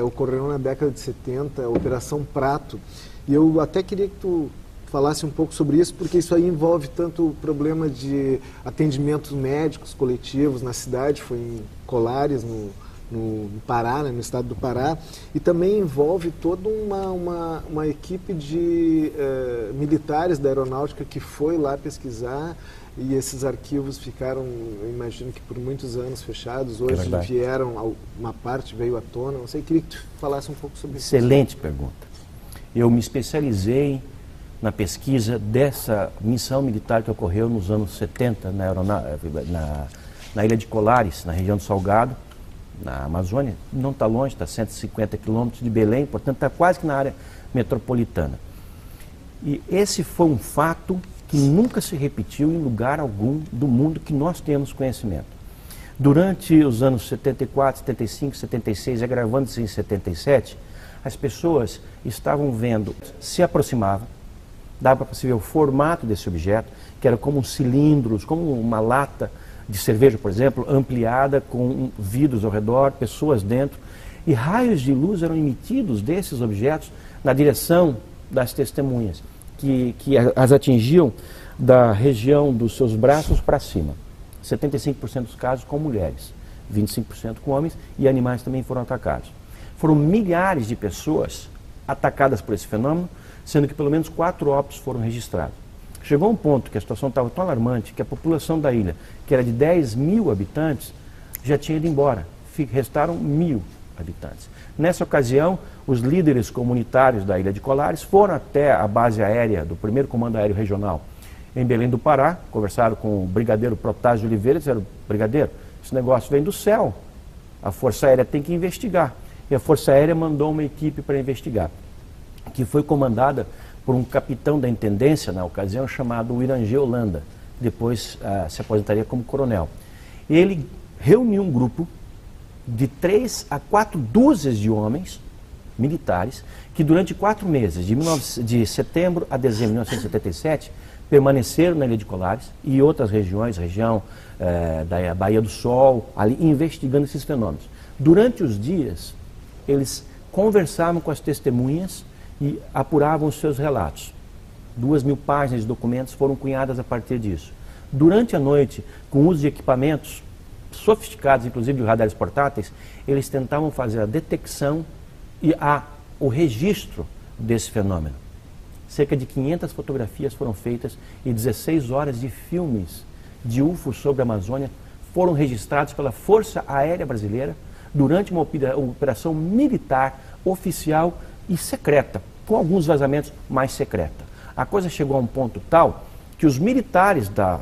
ocorreu na década de 70, a Operação Prato, e eu até queria que tu falasse um pouco sobre isso, porque isso aí envolve tanto o problema de atendimentos médicos coletivos na cidade, foi em Colares, no no Pará, né, no estado do Pará, e também envolve toda uma equipe de militares da aeronáutica que foi lá pesquisar, e esses arquivos ficaram, eu imagino que por muitos anos fechados, hoje vieram, uma parte veio à tona, não sei, queria que tu falasse um pouco sobre isso. Excelente pergunta. Eu me especializei na pesquisa dessa missão militar que ocorreu nos anos 70 na Ilha de Colares, na região do Salgado, na Amazônia. Não está longe, está a 150 quilômetros de Belém, portanto está quase que na área metropolitana. E esse foi um fato que nunca se repetiu em lugar algum do mundo que nós temos conhecimento. Durante os anos 74, 75, 76 e agravando-se em 77, as pessoas estavam vendo, se aproximavam, dava para se ver o formato desse objeto, que era como cilindros, como uma lata de cerveja, por exemplo, ampliada com vidros ao redor, pessoas dentro, e raios de luz eram emitidos desses objetos na direção das testemunhas, que as atingiam da região dos seus braços para cima. 75% dos casos com mulheres, 25% com homens, e animais também foram atacados. Foram milhares de pessoas atacadas por esse fenômeno, sendo que pelo menos 4 óbitos foram registrados. Chegou um ponto que a situação estava tão alarmante que a população da ilha, que era de 10 mil habitantes, já tinha ido embora. Restaram 1.000 habitantes. Nessa ocasião, os líderes comunitários da Ilha de Colares foram até a base aérea do 1º Comando Aéreo Regional em Belém do Pará, conversaram com o brigadeiro Protásio de Oliveira e disseram: brigadeiro, esse negócio vem do céu, a Força Aérea tem que investigar. E a Força Aérea mandou uma equipe para investigar, que foi comandada por um capitão da intendência na ocasião chamado Irangê Holanda, que depois se aposentaria como coronel. Ele reuniu um grupo de 3 a 4 dúzias de homens militares que durante 4 meses, de setembro a dezembro de 1977, permaneceram na Ilha de Colares e outras regiões, região da Baía do Sol, ali investigando esses fenômenos. Durante os dias, eles conversavam com as testemunhas e apuravam os seus relatos. 2.000 páginas de documentos foram cunhadas a partir disso. Durante a noite, com o uso de equipamentos sofisticados, inclusive de radares portáteis, eles tentavam fazer a detecção e o registro desse fenômeno. Cerca de 500 fotografias foram feitas e 16 horas de filmes de UFOs sobre a Amazônia foram registrados pela Força Aérea Brasileira durante uma operação militar, oficial e secreta, com alguns vazamentos mais secreta. A coisa chegou a um ponto tal que os militares da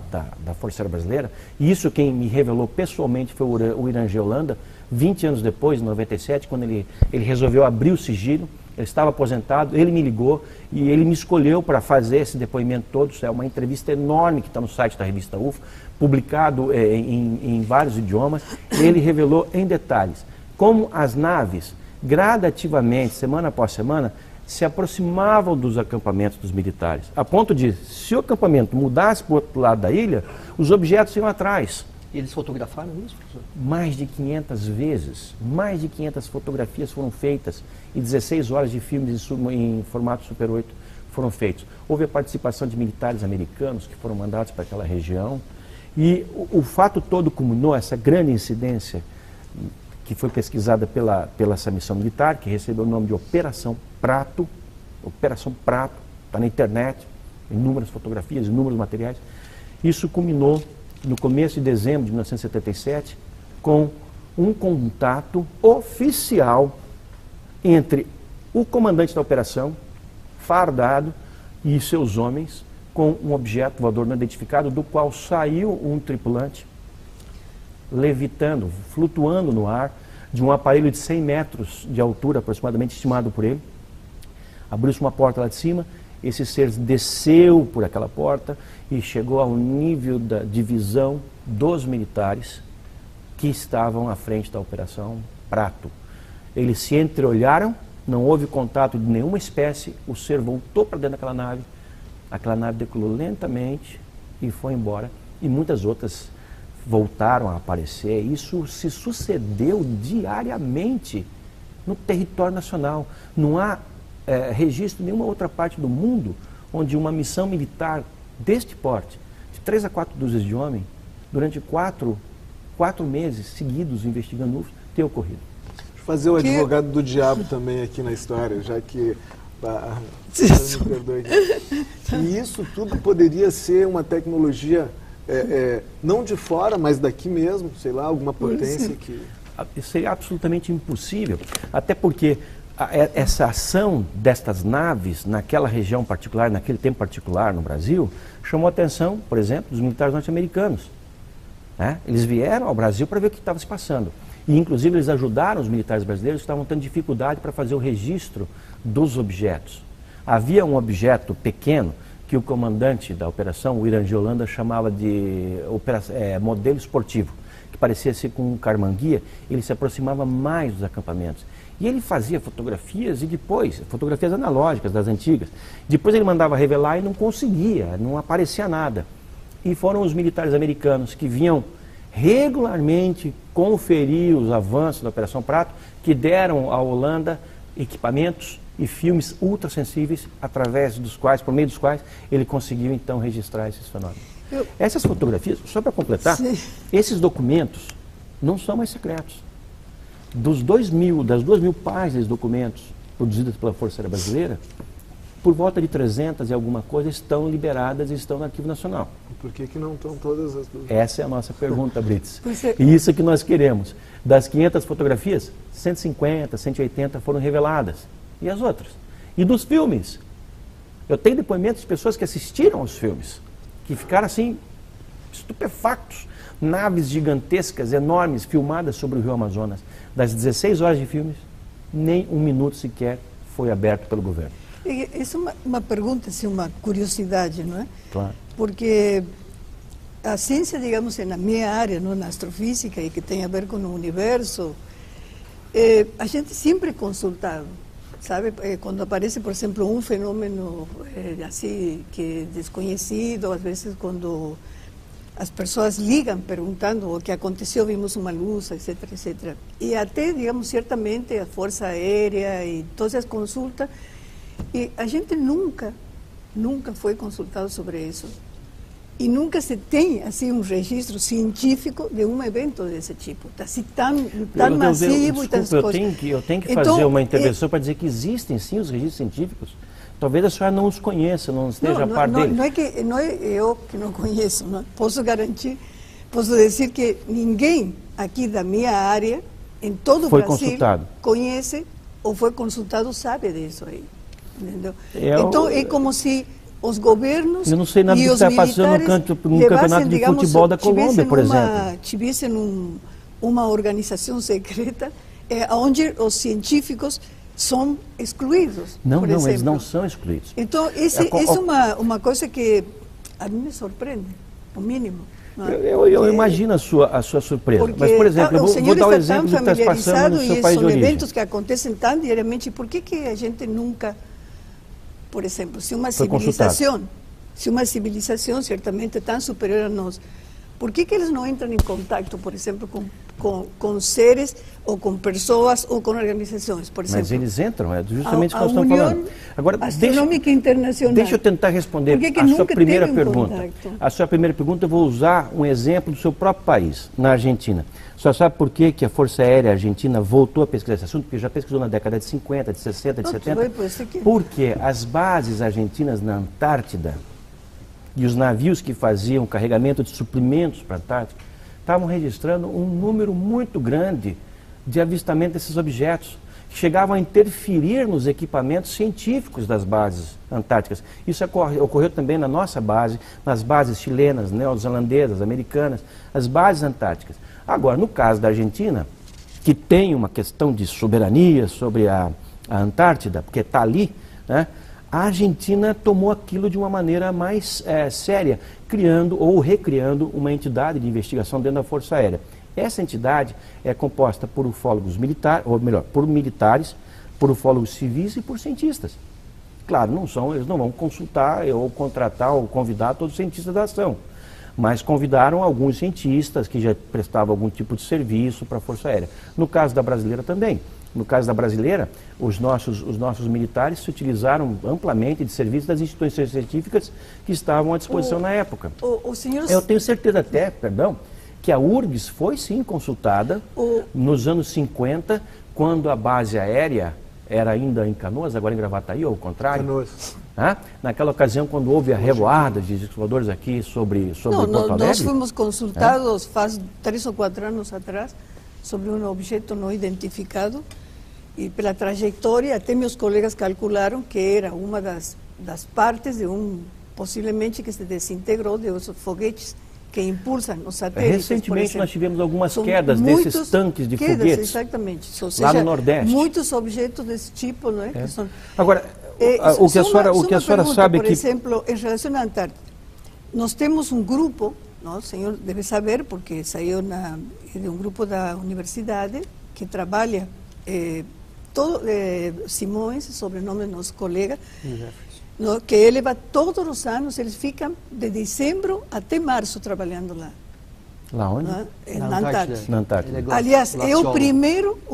Força Aérea Brasileira, e isso quem me revelou pessoalmente foi o Irangê Holanda, 20 anos depois, em 97, quando ele resolveu abrir o sigilo, ele estava aposentado, ele me ligou e ele me escolheu para fazer esse depoimento todo. Isso é uma entrevista enorme que está no site da revista UFO, publicado em vários idiomas. Ele revelou em detalhes como as naves, gradativamente, semana após semana, se aproximavam dos acampamentos dos militares, a ponto de, se o acampamento mudasse para o outro lado da ilha, os objetos iam atrás. E eles fotografaram isso, professor? Mais de 500 vezes, mais de 500 fotografias foram feitas e 16 horas de filmes em formato Super 8 foram feitos. Houve a participação de militares americanos que foram mandados para aquela região e o fato todo culminou, essa grande incidência que foi pesquisada pela essa missão militar, que recebeu o nome de Operação Prato. Operação Prato, está na internet, inúmeras fotografias, inúmeros materiais. Isso culminou no começo de dezembro de 1977, com um contato oficial entre o comandante da operação, fardado, e seus homens, com um objeto voador não identificado, do qual saiu um tripulante, levitando, flutuando no ar, de um aparelho de 100 metros de altura, aproximadamente, estimado por ele. Abriu-se uma porta lá de cima, esse ser desceu por aquela porta e chegou ao nível da divisão dos militares que estavam à frente da Operação Prato. Eles se entreolharam, não houve contato de nenhuma espécie, o ser voltou para dentro daquela nave, aquela nave decolou lentamente e foi embora, e muitas outras voltaram a aparecer. Isso se sucedeu diariamente no território nacional. Não há registro em nenhuma outra parte do mundo onde uma missão militar deste porte, de 3 a 4 dúzias de homens, durante 4 meses seguidos investigando UFOs, ter ocorrido. Fazer o advogado do diabo também aqui na história, já que... me perdoe. E isso tudo poderia ser uma tecnologia, não de fora, mas daqui mesmo, sei lá, alguma potência que... Seria absolutamente impossível, até porque essa ação destas naves naquela região particular, naquele tempo particular no Brasil, chamou a atenção, por exemplo, dos militares norte-americanos. Né? Eles vieram ao Brasil para ver o que estava se passando. E, inclusive, eles ajudaram os militares brasileiros que estavam tendo dificuldade para fazer o registro dos objetos. Havia um objeto pequeno que o comandante da operação, o Irã de Holanda, chamava de modelo esportivo, que parecia ser com um carmanguia. Ele se aproximava mais dos acampamentos. E ele fazia fotografias e depois, fotografias analógicas das antigas. Depois ele mandava revelar e não conseguia, não aparecia nada. E foram os militares americanos que vinham regularmente conferir os avanços da Operação Prato, que deram à Holanda equipamentos e filmes ultrassensíveis, através dos quais, por meio dos quais, ele conseguiu então registrar esses fenômenos. Essas fotografias, só para completar, esses documentos não são mais secretos. Das 2.000 páginas de documentos produzidas pela Força Aérea Brasileira, por volta de 300 e alguma coisa estão liberadas e estão no Arquivo Nacional. Por que não estão todas as dúvidas? Essa é a nossa pergunta, Brits. E isso que nós queremos. Das 500 fotografias, 150, 180 foram reveladas. E as outras? E dos filmes? Eu tenho depoimentos de pessoas que assistiram aos filmes, que ficaram assim, estupefactos. Naves gigantescas, enormes, filmadas sobre o Rio Amazonas. Das 16 horas de filmes, nem um minuto sequer foi aberto pelo governo. Isso é uma pergunta, assim, uma curiosidade, não é? Claro. Porque a ciência, digamos, na minha área, não, na astrofísica, e que tem a ver com o universo, a gente sempre é consultado, sabe? Quando aparece, por exemplo, um fenômeno assim, que é desconhecido, às vezes quando as pessoas ligam perguntando o que aconteceu, vimos uma luz, etc, etc. E até, digamos, certamente a Força Aérea e todas as consultas, e a gente nunca foi consultado sobre isso. E nunca se tem assim um registro científico de um evento desse tipo, assim, tão massivo e tão coisas. Eu tenho que fazer uma intervenção para dizer que existem sim os registros científicos. Talvez a senhora não os conheça, não esteja a par deles. Não é eu que não conheço, não. Posso garantir, posso dizer que ninguém aqui da minha área, em todo o Brasil, conhece ou foi consultado, sabe disso aí. Entendeu? Então é como se os governos e os militares... Eu não sei nada do que está passando no campeonato de futebol da Colômbia, por exemplo. Tivessem uma organização secreta onde os científicos são excluídos. Não, eles não são excluídos. Então, isso é uma coisa que a mim me surpreende, o mínimo. Eu imagino a sua surpresa. Porque, mas, por exemplo, eu vou dar o exemplo do que está passando no seu país de origem. São eventos que acontecem tão diariamente, por que a gente nunca... Por exemplo, se uma civilização certamente tão superior a nós, por que eles não entram em contato, por exemplo, com seres ou com pessoas ou com organizações, por exemplo? Mas eles entram, é justamente o que nós estamos falando. Agora, Astronômica Internacional. Deixa eu tentar responder a sua primeira pergunta. A sua primeira pergunta, eu vou usar um exemplo do seu próprio país, na Argentina. Só sabe por que a Força Aérea Argentina voltou a pesquisar esse assunto? Porque já pesquisou na década de 50, de 60, de 70. Porque as bases argentinas na Antártida e os navios que faziam carregamento de suprimentos para a Antártida estavam registrando um número muito grande de avistamento desses objetos, que chegavam a interferir nos equipamentos científicos das bases antárticas. Isso ocorreu também na nossa base, nas bases chilenas, neozelandesas, americanas, as bases antárticas. Agora, no caso da Argentina, que tem uma questão de soberania sobre a Antártida, porque está ali, né, a Argentina tomou aquilo de uma maneira mais séria, criando ou recriando uma entidade de investigação dentro da Força Aérea. Essa entidade é composta por ufólogos militares, ou melhor, por militares, por ufólogos civis e por cientistas. Claro, eles não vão consultar ou contratar ou convidar todos os cientistas da ação, mas convidaram alguns cientistas que já prestavam algum tipo de serviço para a Força Aérea. No caso da brasileira também. No caso da brasileira, os nossos militares se utilizaram amplamente de serviços das instituições científicas que estavam à disposição na época. Eu tenho certeza até, que a URGS foi sim consultada nos anos 50, quando a base aérea era ainda em Canoas, agora em Gravataí, ou ao contrário? Canoas. Naquela ocasião, quando houve a revoada de discos voadores aqui sobre Porto Alegre? Nós fomos consultados faz 3 ou 4 anos atrás sobre um objeto não identificado e pela trajetória, até meus colegas calcularam que era uma das partes de possivelmente que se desintegrou de os foguetes que impulsam os satélites. Recentemente nós tivemos algumas quedas desses tanques de foguetes. Exatamente. Ou seja, lá no Nordeste. Muitos objetos desse tipo, não é? Que são, agora, o que a senhora sabe por exemplo, em relação à Antártida, nós temos um grupo, não, o senhor deve saber, porque saiu de um grupo da universidade que trabalha, Simões, sobrenome do nosso colega, que ele vai todos os anos, eles ficam de dezembro até março trabalhando lá. Lá onde? Na Antártida. Na Antártida. Aliás, é o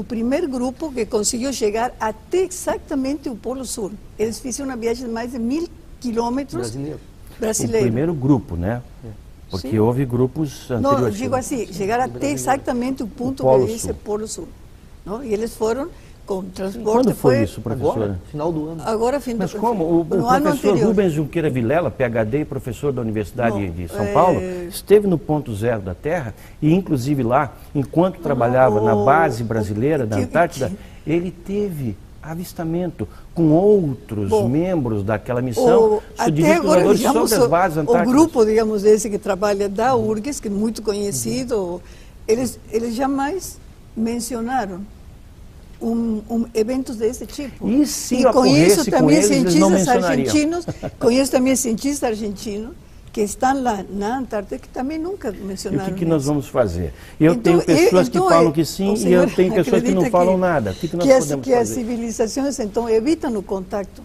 primeiro grupo que conseguiu chegar até exatamente o Polo Sul. Eles fizeram uma viagem de mais de 1000 quilômetros. Brasileiro. O primeiro grupo, né? Porque Sim. houve grupos anteriores. Não, eu digo assim, chegar até exatamente o ponto que diz Polo Sul. Não? E eles foram com transporte. Quando foi isso, professora? Agora, final do ano. Agora, fim do ano. Mas como? O professor Rubens Junqueira Vilela, PhD e professor da Universidade de São Paulo, esteve no ponto zero da Terra e, inclusive lá, enquanto trabalhava na base brasileira da Antártida, ele teve avistamento com outros membros daquela missão até agora, digamos, sobre as bases antárticas. O grupo, digamos, esse que trabalha da URGS, que é muito conhecido, eles jamais mencionaram eventos desse tipo. E se conheço também cientistas argentinos, que estão lá na Antártida que também nunca mencionaram. E o que nós vamos fazer? Eu tenho pessoas que falam que sim e eu tenho pessoas que não falam nada. O que nós podemos fazer? Que as civilizações, então, evitam o contato.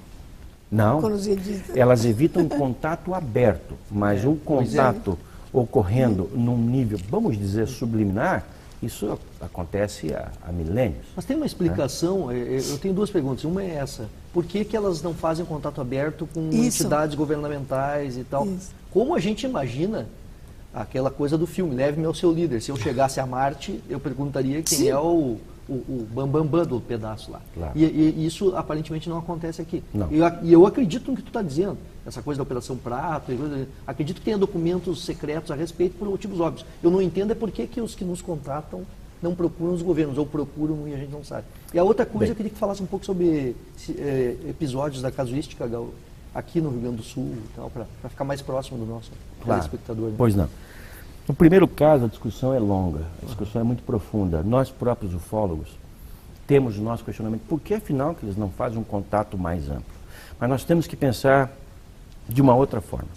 Não, com os cientistas. Elas evitam um contato aberto, mas um contato ocorrendo num nível, vamos dizer, subliminar, isso acontece há milênios. Mas tem uma explicação, eu tenho 2 perguntas. Uma é essa, por que elas não fazem contato aberto com entidades governamentais e tal? Isso. Como a gente imagina aquela coisa do filme, leve-me ao seu líder. Se eu chegasse a Marte, eu perguntaria quem é o bambambam do pedaço lá. Claro. E isso aparentemente não acontece aqui. Não. E eu acredito no que tu está dizendo, essa coisa da Operação Prato, acredito que tenha documentos secretos a respeito por motivos óbvios. Eu não entendo é por que os que nos contatam não procuram os governos, ou procuram e a gente não sabe. E a outra coisa, eu queria que falasse um pouco sobre episódios da casuística aqui no Rio Grande do Sul, para ficar mais próximo do nosso telespectador. Né? Pois não. No primeiro caso, a discussão é longa, a discussão é muito profunda. Nós próprios ufólogos temos o nosso questionamento, por que afinal que eles não fazem um contato mais amplo? Mas nós temos que pensar de uma outra forma.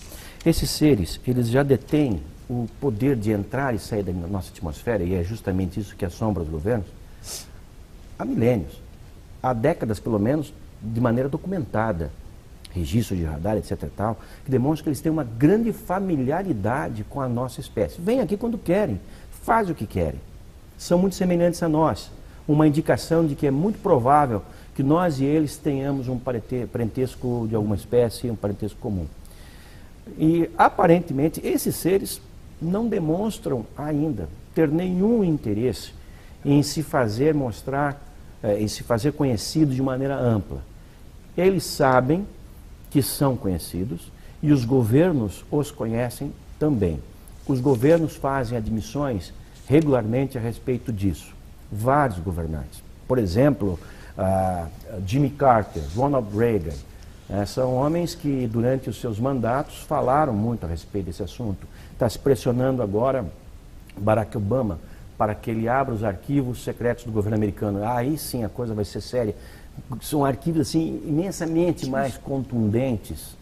Esses seres, eles já detêm o poder de entrar e sair da nossa atmosfera, e é justamente isso que assombra os governos, há milênios, há décadas pelo menos, de maneira documentada. Registros de radar, etc. e tal, que demonstram que eles têm uma grande familiaridade com a nossa espécie. Vêm aqui quando querem, fazem o que querem. São muito semelhantes a nós. Uma indicação de que é muito provável que nós e eles tenhamos um parentesco de alguma espécie, um parentesco comum. E, aparentemente, esses seres não demonstram ainda ter nenhum interesse em se fazer mostrar, em se fazer conhecido de maneira ampla. Eles sabem que são conhecidos e os governos os conhecem também. Os governos fazem admissões regularmente a respeito disso. Vários governantes. Por exemplo, Jimmy Carter, Ronald Reagan, são homens que durante os seus mandatos falaram muito a respeito desse assunto. Está se pressionando agora Barack Obama para que ele abra os arquivos secretos do governo americano. Aí sim a coisa vai ser séria. São arquivos assim, imensamente mais contundentes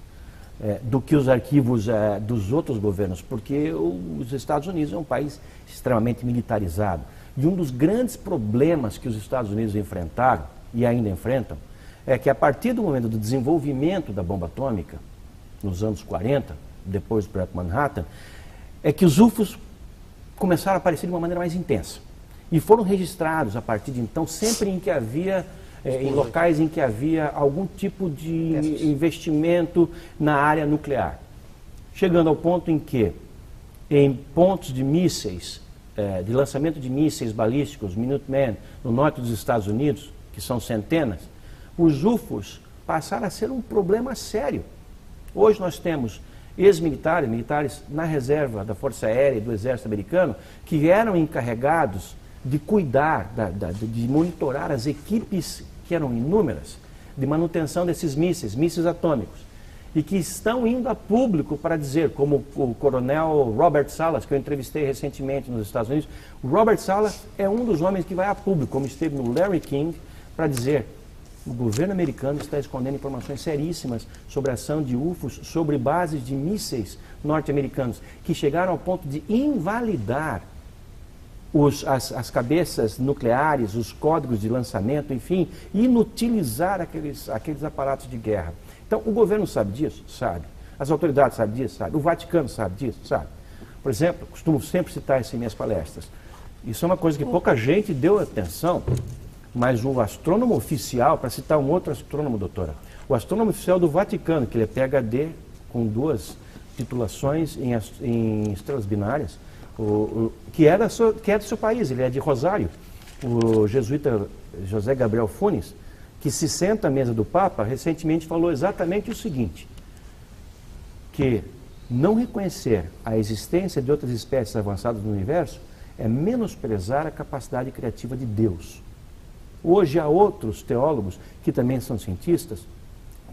do que os arquivos dos outros governos, porque os Estados Unidos é um país extremamente militarizado. E um dos grandes problemas que os Estados Unidos enfrentaram, e ainda enfrentam, é que a partir do momento do desenvolvimento da bomba atômica, nos anos 40, depois do Projeto Manhattan, é que os UFOs começaram a aparecer de uma maneira mais intensa. E foram registrados, a partir de então, sempre em que havia... em locais em que havia algum tipo de investimento na área nuclear. Chegando ao ponto em que, em pontos de mísseis de lançamento de mísseis balísticos, Minuteman, no norte dos Estados Unidos, que são centenas, os UFOs passaram a ser um problema sério. Hoje nós temos ex-militares, militares na reserva da Força Aérea e do Exército Americano, que eram encarregados de cuidar, de monitorar as equipes, que eram inúmeras, de manutenção desses mísseis atômicos, e que estão indo a público para dizer, como o coronel Robert Salas, que eu entrevistei recentemente nos Estados Unidos. O Robert Salas é um dos homens que vai a público, como esteve no Larry King, para dizer: o governo americano está escondendo informações seríssimas sobre a ação de UFOs sobre bases de mísseis norte-americanos, que chegaram ao ponto de invalidar as cabeças nucleares, os códigos de lançamento, enfim, inutilizar aqueles aparatos de guerra. Então, o governo sabe disso? Sabe. As autoridades sabem disso? Sabe. O Vaticano sabe disso? Sabe. Por exemplo, costumo sempre citar isso em minhas palestras. Isso é uma coisa que pouca gente deu atenção, mas o astrônomo oficial, para citar um outro astrônomo, doutora, o astrônomo oficial do Vaticano, que ele é PhD, com 2 titulações em estrelas binárias, que é do seu país, ele é de Rosário, o jesuíta José Gabriel Funes, que se senta à mesa do Papa, recentemente falou exatamente o seguinte: que não reconhecer a existência de outras espécies avançadas no universo é menosprezar a capacidade criativa de Deus. Hoje há outros teólogos, que também são cientistas,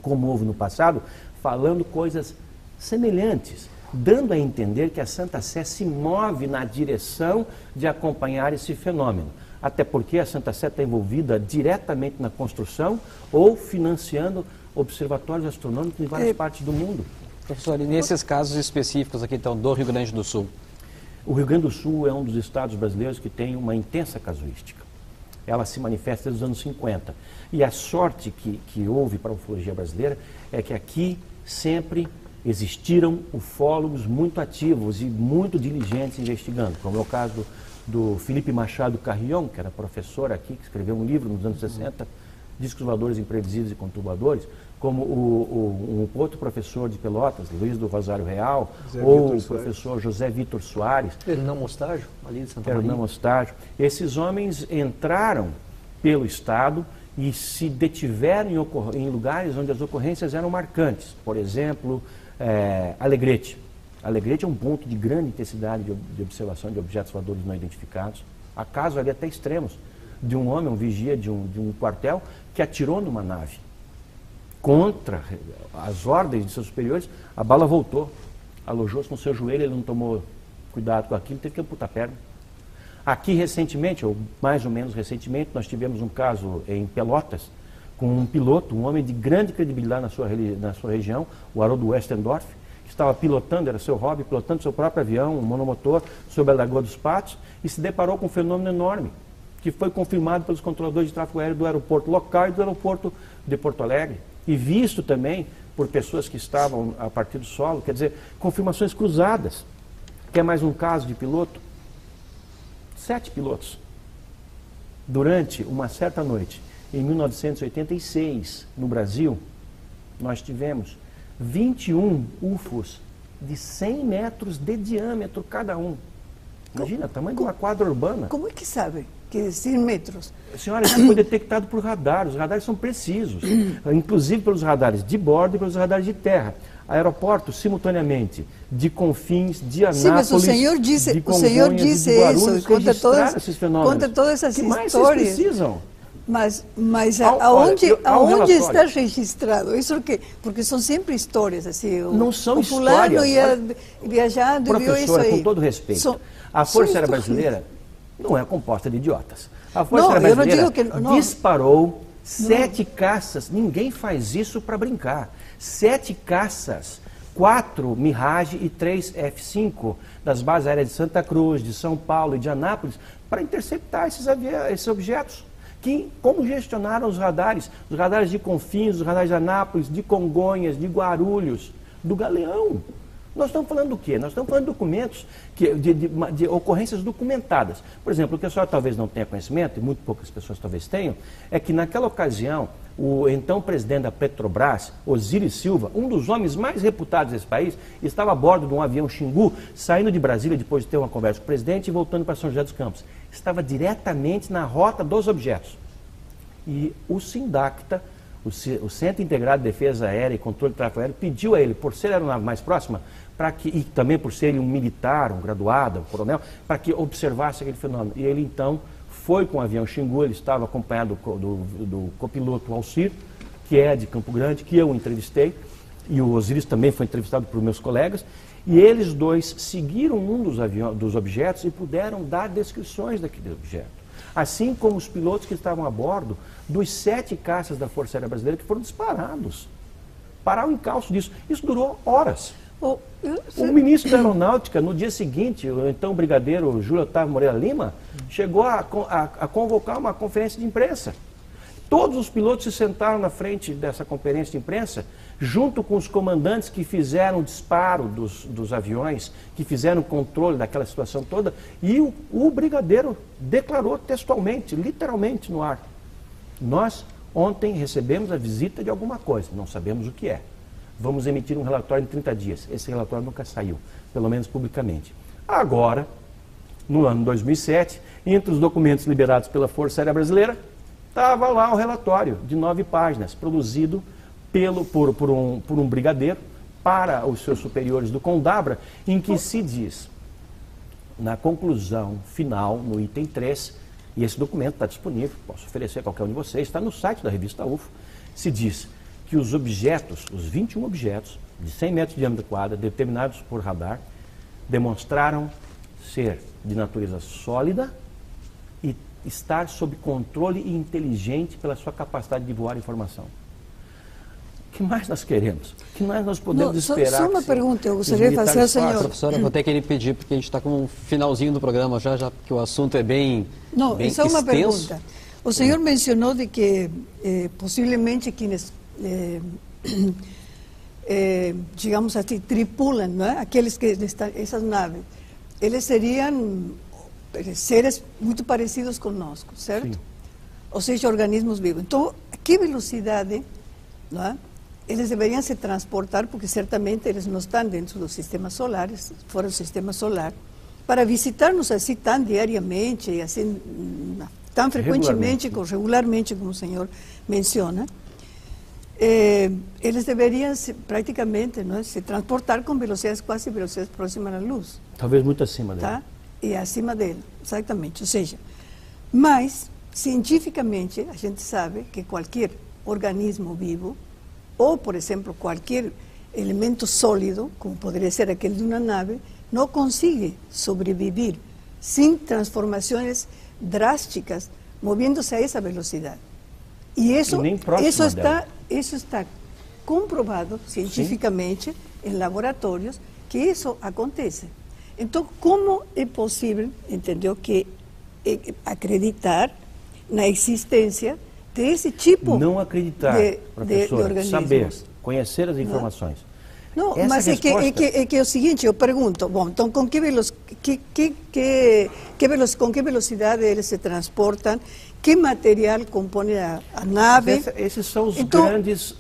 como houve no passado, falando coisas semelhantes, dando a entender que a Santa Sé se move na direção de acompanhar esse fenômeno. Até porque a Santa Sé está envolvida diretamente na construção ou financiando observatórios astronômicos em várias partes do mundo. Professor, e nesses casos específicos aqui, então, do Rio Grande do Sul? O Rio Grande do Sul é um dos estados brasileiros que tem uma intensa casuística. Ela se manifesta desde os anos 50. E a sorte que houve para a ufologia brasileira é que aqui sempre existiram ufólogos muito ativos e muito diligentes investigando, como é o caso do Felipe Machado Carrion, que era professor aqui, que escreveu um livro nos anos 60, Discos Voadores Imprevisíveis e Conturbadores, como um outro professor de Pelotas, Luiz do Rosário Real, ou o professor José Vitor Soares. Hernão Mostágio, ali de Santa Maria. Hernão Mostágio. Esses homens entraram pelo Estado e se detiveram em lugares onde as ocorrências eram marcantes. Por exemplo, Alegrete. Alegrete é um ponto de grande intensidade de observação de objetos voadores não identificados. Há casos ali até extremos, de um homem, um vigia de um quartel, que atirou numa nave. Contra as ordens de seus superiores, a bala voltou, alojou-se no seu joelho, ele não tomou cuidado com aquilo, teve que amputar a perna. Aqui recentemente, ou mais ou menos recentemente, nós tivemos um caso em Pelotas, com um piloto, um homem de grande credibilidade na sua região, o Haroldo Westendorf, que estava pilotando, era seu hobby, pilotando seu próprio avião, um monomotor, sobre a Lagoa dos Patos, e se deparou com um fenômeno enorme, que foi confirmado pelos controladores de tráfego aéreo do aeroporto local e do aeroporto de Porto Alegre, e visto também por pessoas que estavam a partir do solo, quer dizer, confirmações cruzadas. Quer mais um caso de piloto? 7 pilotos. Durante uma certa noite, em 1986, no Brasil, nós tivemos 21 UFOs de 100 metros de diâmetro cada um. Imagina, o tamanho de uma quadra urbana. Como é que sabe que 100 metros? Senhora, isso foi detectado por radar. Os radares são precisos, inclusive pelos radares de bordo e pelos radares de terra. Aeroportos, simultaneamente, de Confins, de Anápolis, sim, mas o senhor disse isso, e conta todas essas histórias. Que mais vocês precisam? Mas aonde está registrado? Isso porque são sempre histórias assim. Não são o fulano histórias. Ia viajando e viu isso aí. Com todo respeito, a Força Aérea Brasileira não é composta de idiotas. A Força Aérea Brasileira disparou 7 caças. Ninguém faz isso para brincar. 7 caças, 4 Mirage e 3 F-5 das bases aéreas de Santa Cruz, de São Paulo e de Anápolis para interceptar esses objetos. Que congestionaram os radares de Confins, os radares de Anápolis, de Congonhas, de Guarulhos, do Galeão. Nós estamos falando do quê? Nós estamos falando de documentos, de ocorrências documentadas. Por exemplo, o que a senhora talvez não tenha conhecimento, e muito poucas pessoas talvez tenham, é que naquela ocasião o então presidente da Petrobras, Osiris Silva, um dos homens mais reputados desse país, estava a bordo de um avião Xingu, saindo de Brasília depois de ter uma conversa com o presidente e voltando para São José dos Campos. Estava diretamente na rota dos objetos. E o SINDACTA, o Centro Integrado de Defesa Aérea e Controle de Tráfego Aéreo, pediu a ele, por ser a aeronave mais próxima, e também por ser um militar, um graduado, um coronel, para que observasse aquele fenômeno. E ele então foi com o avião Xingu, ele estava acompanhado do copiloto Alcir, que é de Campo Grande, que eu entrevistei, e o Osiris também foi entrevistado por meus colegas, e eles dois seguiram um dos objetos e puderam dar descrições daquele objeto. Assim como os pilotos que estavam a bordo dos 7 caças da Força Aérea Brasileira que foram disparados. Parar o encalço disso. Isso durou horas. O ministro da Aeronáutica, no dia seguinte, o então brigadeiro Júlio Otávio Moreira Lima, chegou a convocar uma conferência de imprensa. Todos os pilotos se sentaram na frente dessa conferência de imprensa, junto com os comandantes que fizeram o disparo dos aviões, que fizeram o controle daquela situação toda, e o brigadeiro declarou textualmente, literalmente no ar: nós ontem recebemos a visita de alguma coisa, não sabemos o que é. Vamos emitir um relatório em 30 dias. Esse relatório nunca saiu, pelo menos publicamente. Agora, no ano 2007, entre os documentos liberados pela Força Aérea Brasileira, estava lá o relatório de 9 páginas, produzido por um brigadeiro para os seus superiores do Condabra, em que se diz, na conclusão final, no item 3, e esse documento está disponível, posso oferecer a qualquer um de vocês, está no site da revista UFO, se diz que os objetos, os 21 objetos, de 100 metros de diâmetro quadrado, determinados por radar, demonstraram ser de natureza sólida e estar sob controle e inteligente pela sua capacidade de voar informação. O que mais nós queremos? O que mais nós podemos esperar? Só uma pergunta, eu gostaria de fazer ao senhor. Professora, vou ter que lhe pedir, porque a gente está com um finalzinho do programa já que o assunto é bem só uma extenso. Pergunta. O senhor mencionou de que possivelmente quienes digamos assim, tripulam, não é? Aqueles que estão, essas naves, eles seriam seres muito parecidos conosco, certo? Sim. Ou seja, organismos vivos. Então, a que velocidade, não é? Eles deveriam se transportar, porque certamente eles não estão dentro do sistema solar, fora do sistema solar, para visitar-nos assim tão diariamente, assim, tão frequentemente, regularmente, como o senhor menciona. Eles deveriam praticamente, não é, se transportar com velocidades quase velocidades próximas à luz. Talvez muito acima dele. Tá? E acima dele, exatamente. Ou seja, mas, cientificamente, a gente sabe que qualquer organismo vivo, ou, por exemplo, qualquer elemento sólido, como poderia ser aquele de uma nave, não consegue sobreviver sem transformações drásticas, moviendo-se a essa velocidade. E isso está comprovado cientificamente. Sim. Em laboratórios que isso acontece. Então, como é possível, entendeu, que acreditar na existência desse tipo não acreditar, professor, de organismos? Saber, conhecer as informações. Não, mas é que é o seguinte, eu pergunto, bom, então com que velocidade eles se transportam? Que material compõe a nave? Esses são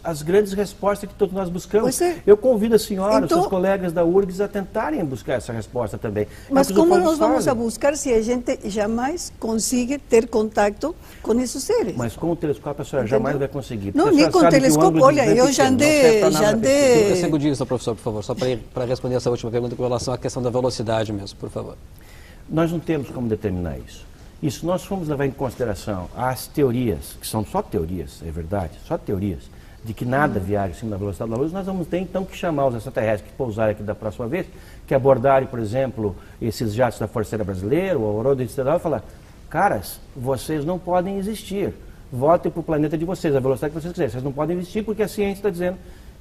as grandes respostas que todos nós buscamos. Eu convido a senhora, os seus colegas da URGS a tentarem buscar essa resposta também. Mas como nós vamos a buscar se a gente jamais consegue ter contato com esses seres? Mas com o telescópio a senhora jamais vai conseguir. Não, nem com o telescópio. Olha, eu já andei... 5 segundinhos, professor, por favor, só para responder essa última pergunta com relação à questão da velocidade mesmo, por favor. Nós não temos como determinar isso. Isso nós fomos levar em consideração as teorias, que são só teorias, é verdade, só teorias, de que nada viaja acima da velocidade da luz. Nós vamos ter então que chamar os extraterrestres que pousarem aqui da próxima vez, que abordarem, por exemplo, esses jatos da Força Aérea Brasileira, o Aurora Estelar, e falar: caras, vocês não podem existir, voltem para o planeta de vocês, a velocidade que vocês quiserem, vocês não podem existir porque a ciência está dizendo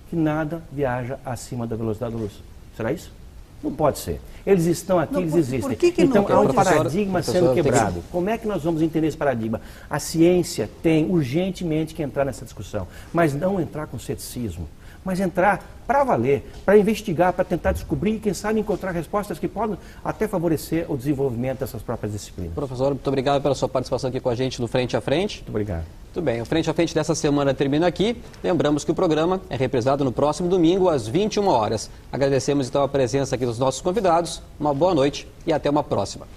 que nada viaja acima da velocidade da luz. Será isso? Não pode ser. Eles estão aqui, eles existem. Então há um paradigma sendo quebrado. Como é que nós vamos entender esse paradigma? A ciência tem urgentemente que entrar nessa discussão, mas não entrar com ceticismo, mas entrar para valer, para investigar, para tentar descobrir e, quem sabe, encontrar respostas que podem até favorecer o desenvolvimento dessas próprias disciplinas. Professor, muito obrigado pela sua participação aqui com a gente no Frente a Frente. Muito obrigado. Muito bem, o Frente a Frente dessa semana termina aqui. Lembramos que o programa é reprisado no próximo domingo, às 21 horas. Agradecemos então a presença aqui dos nossos convidados. Uma boa noite e até uma próxima.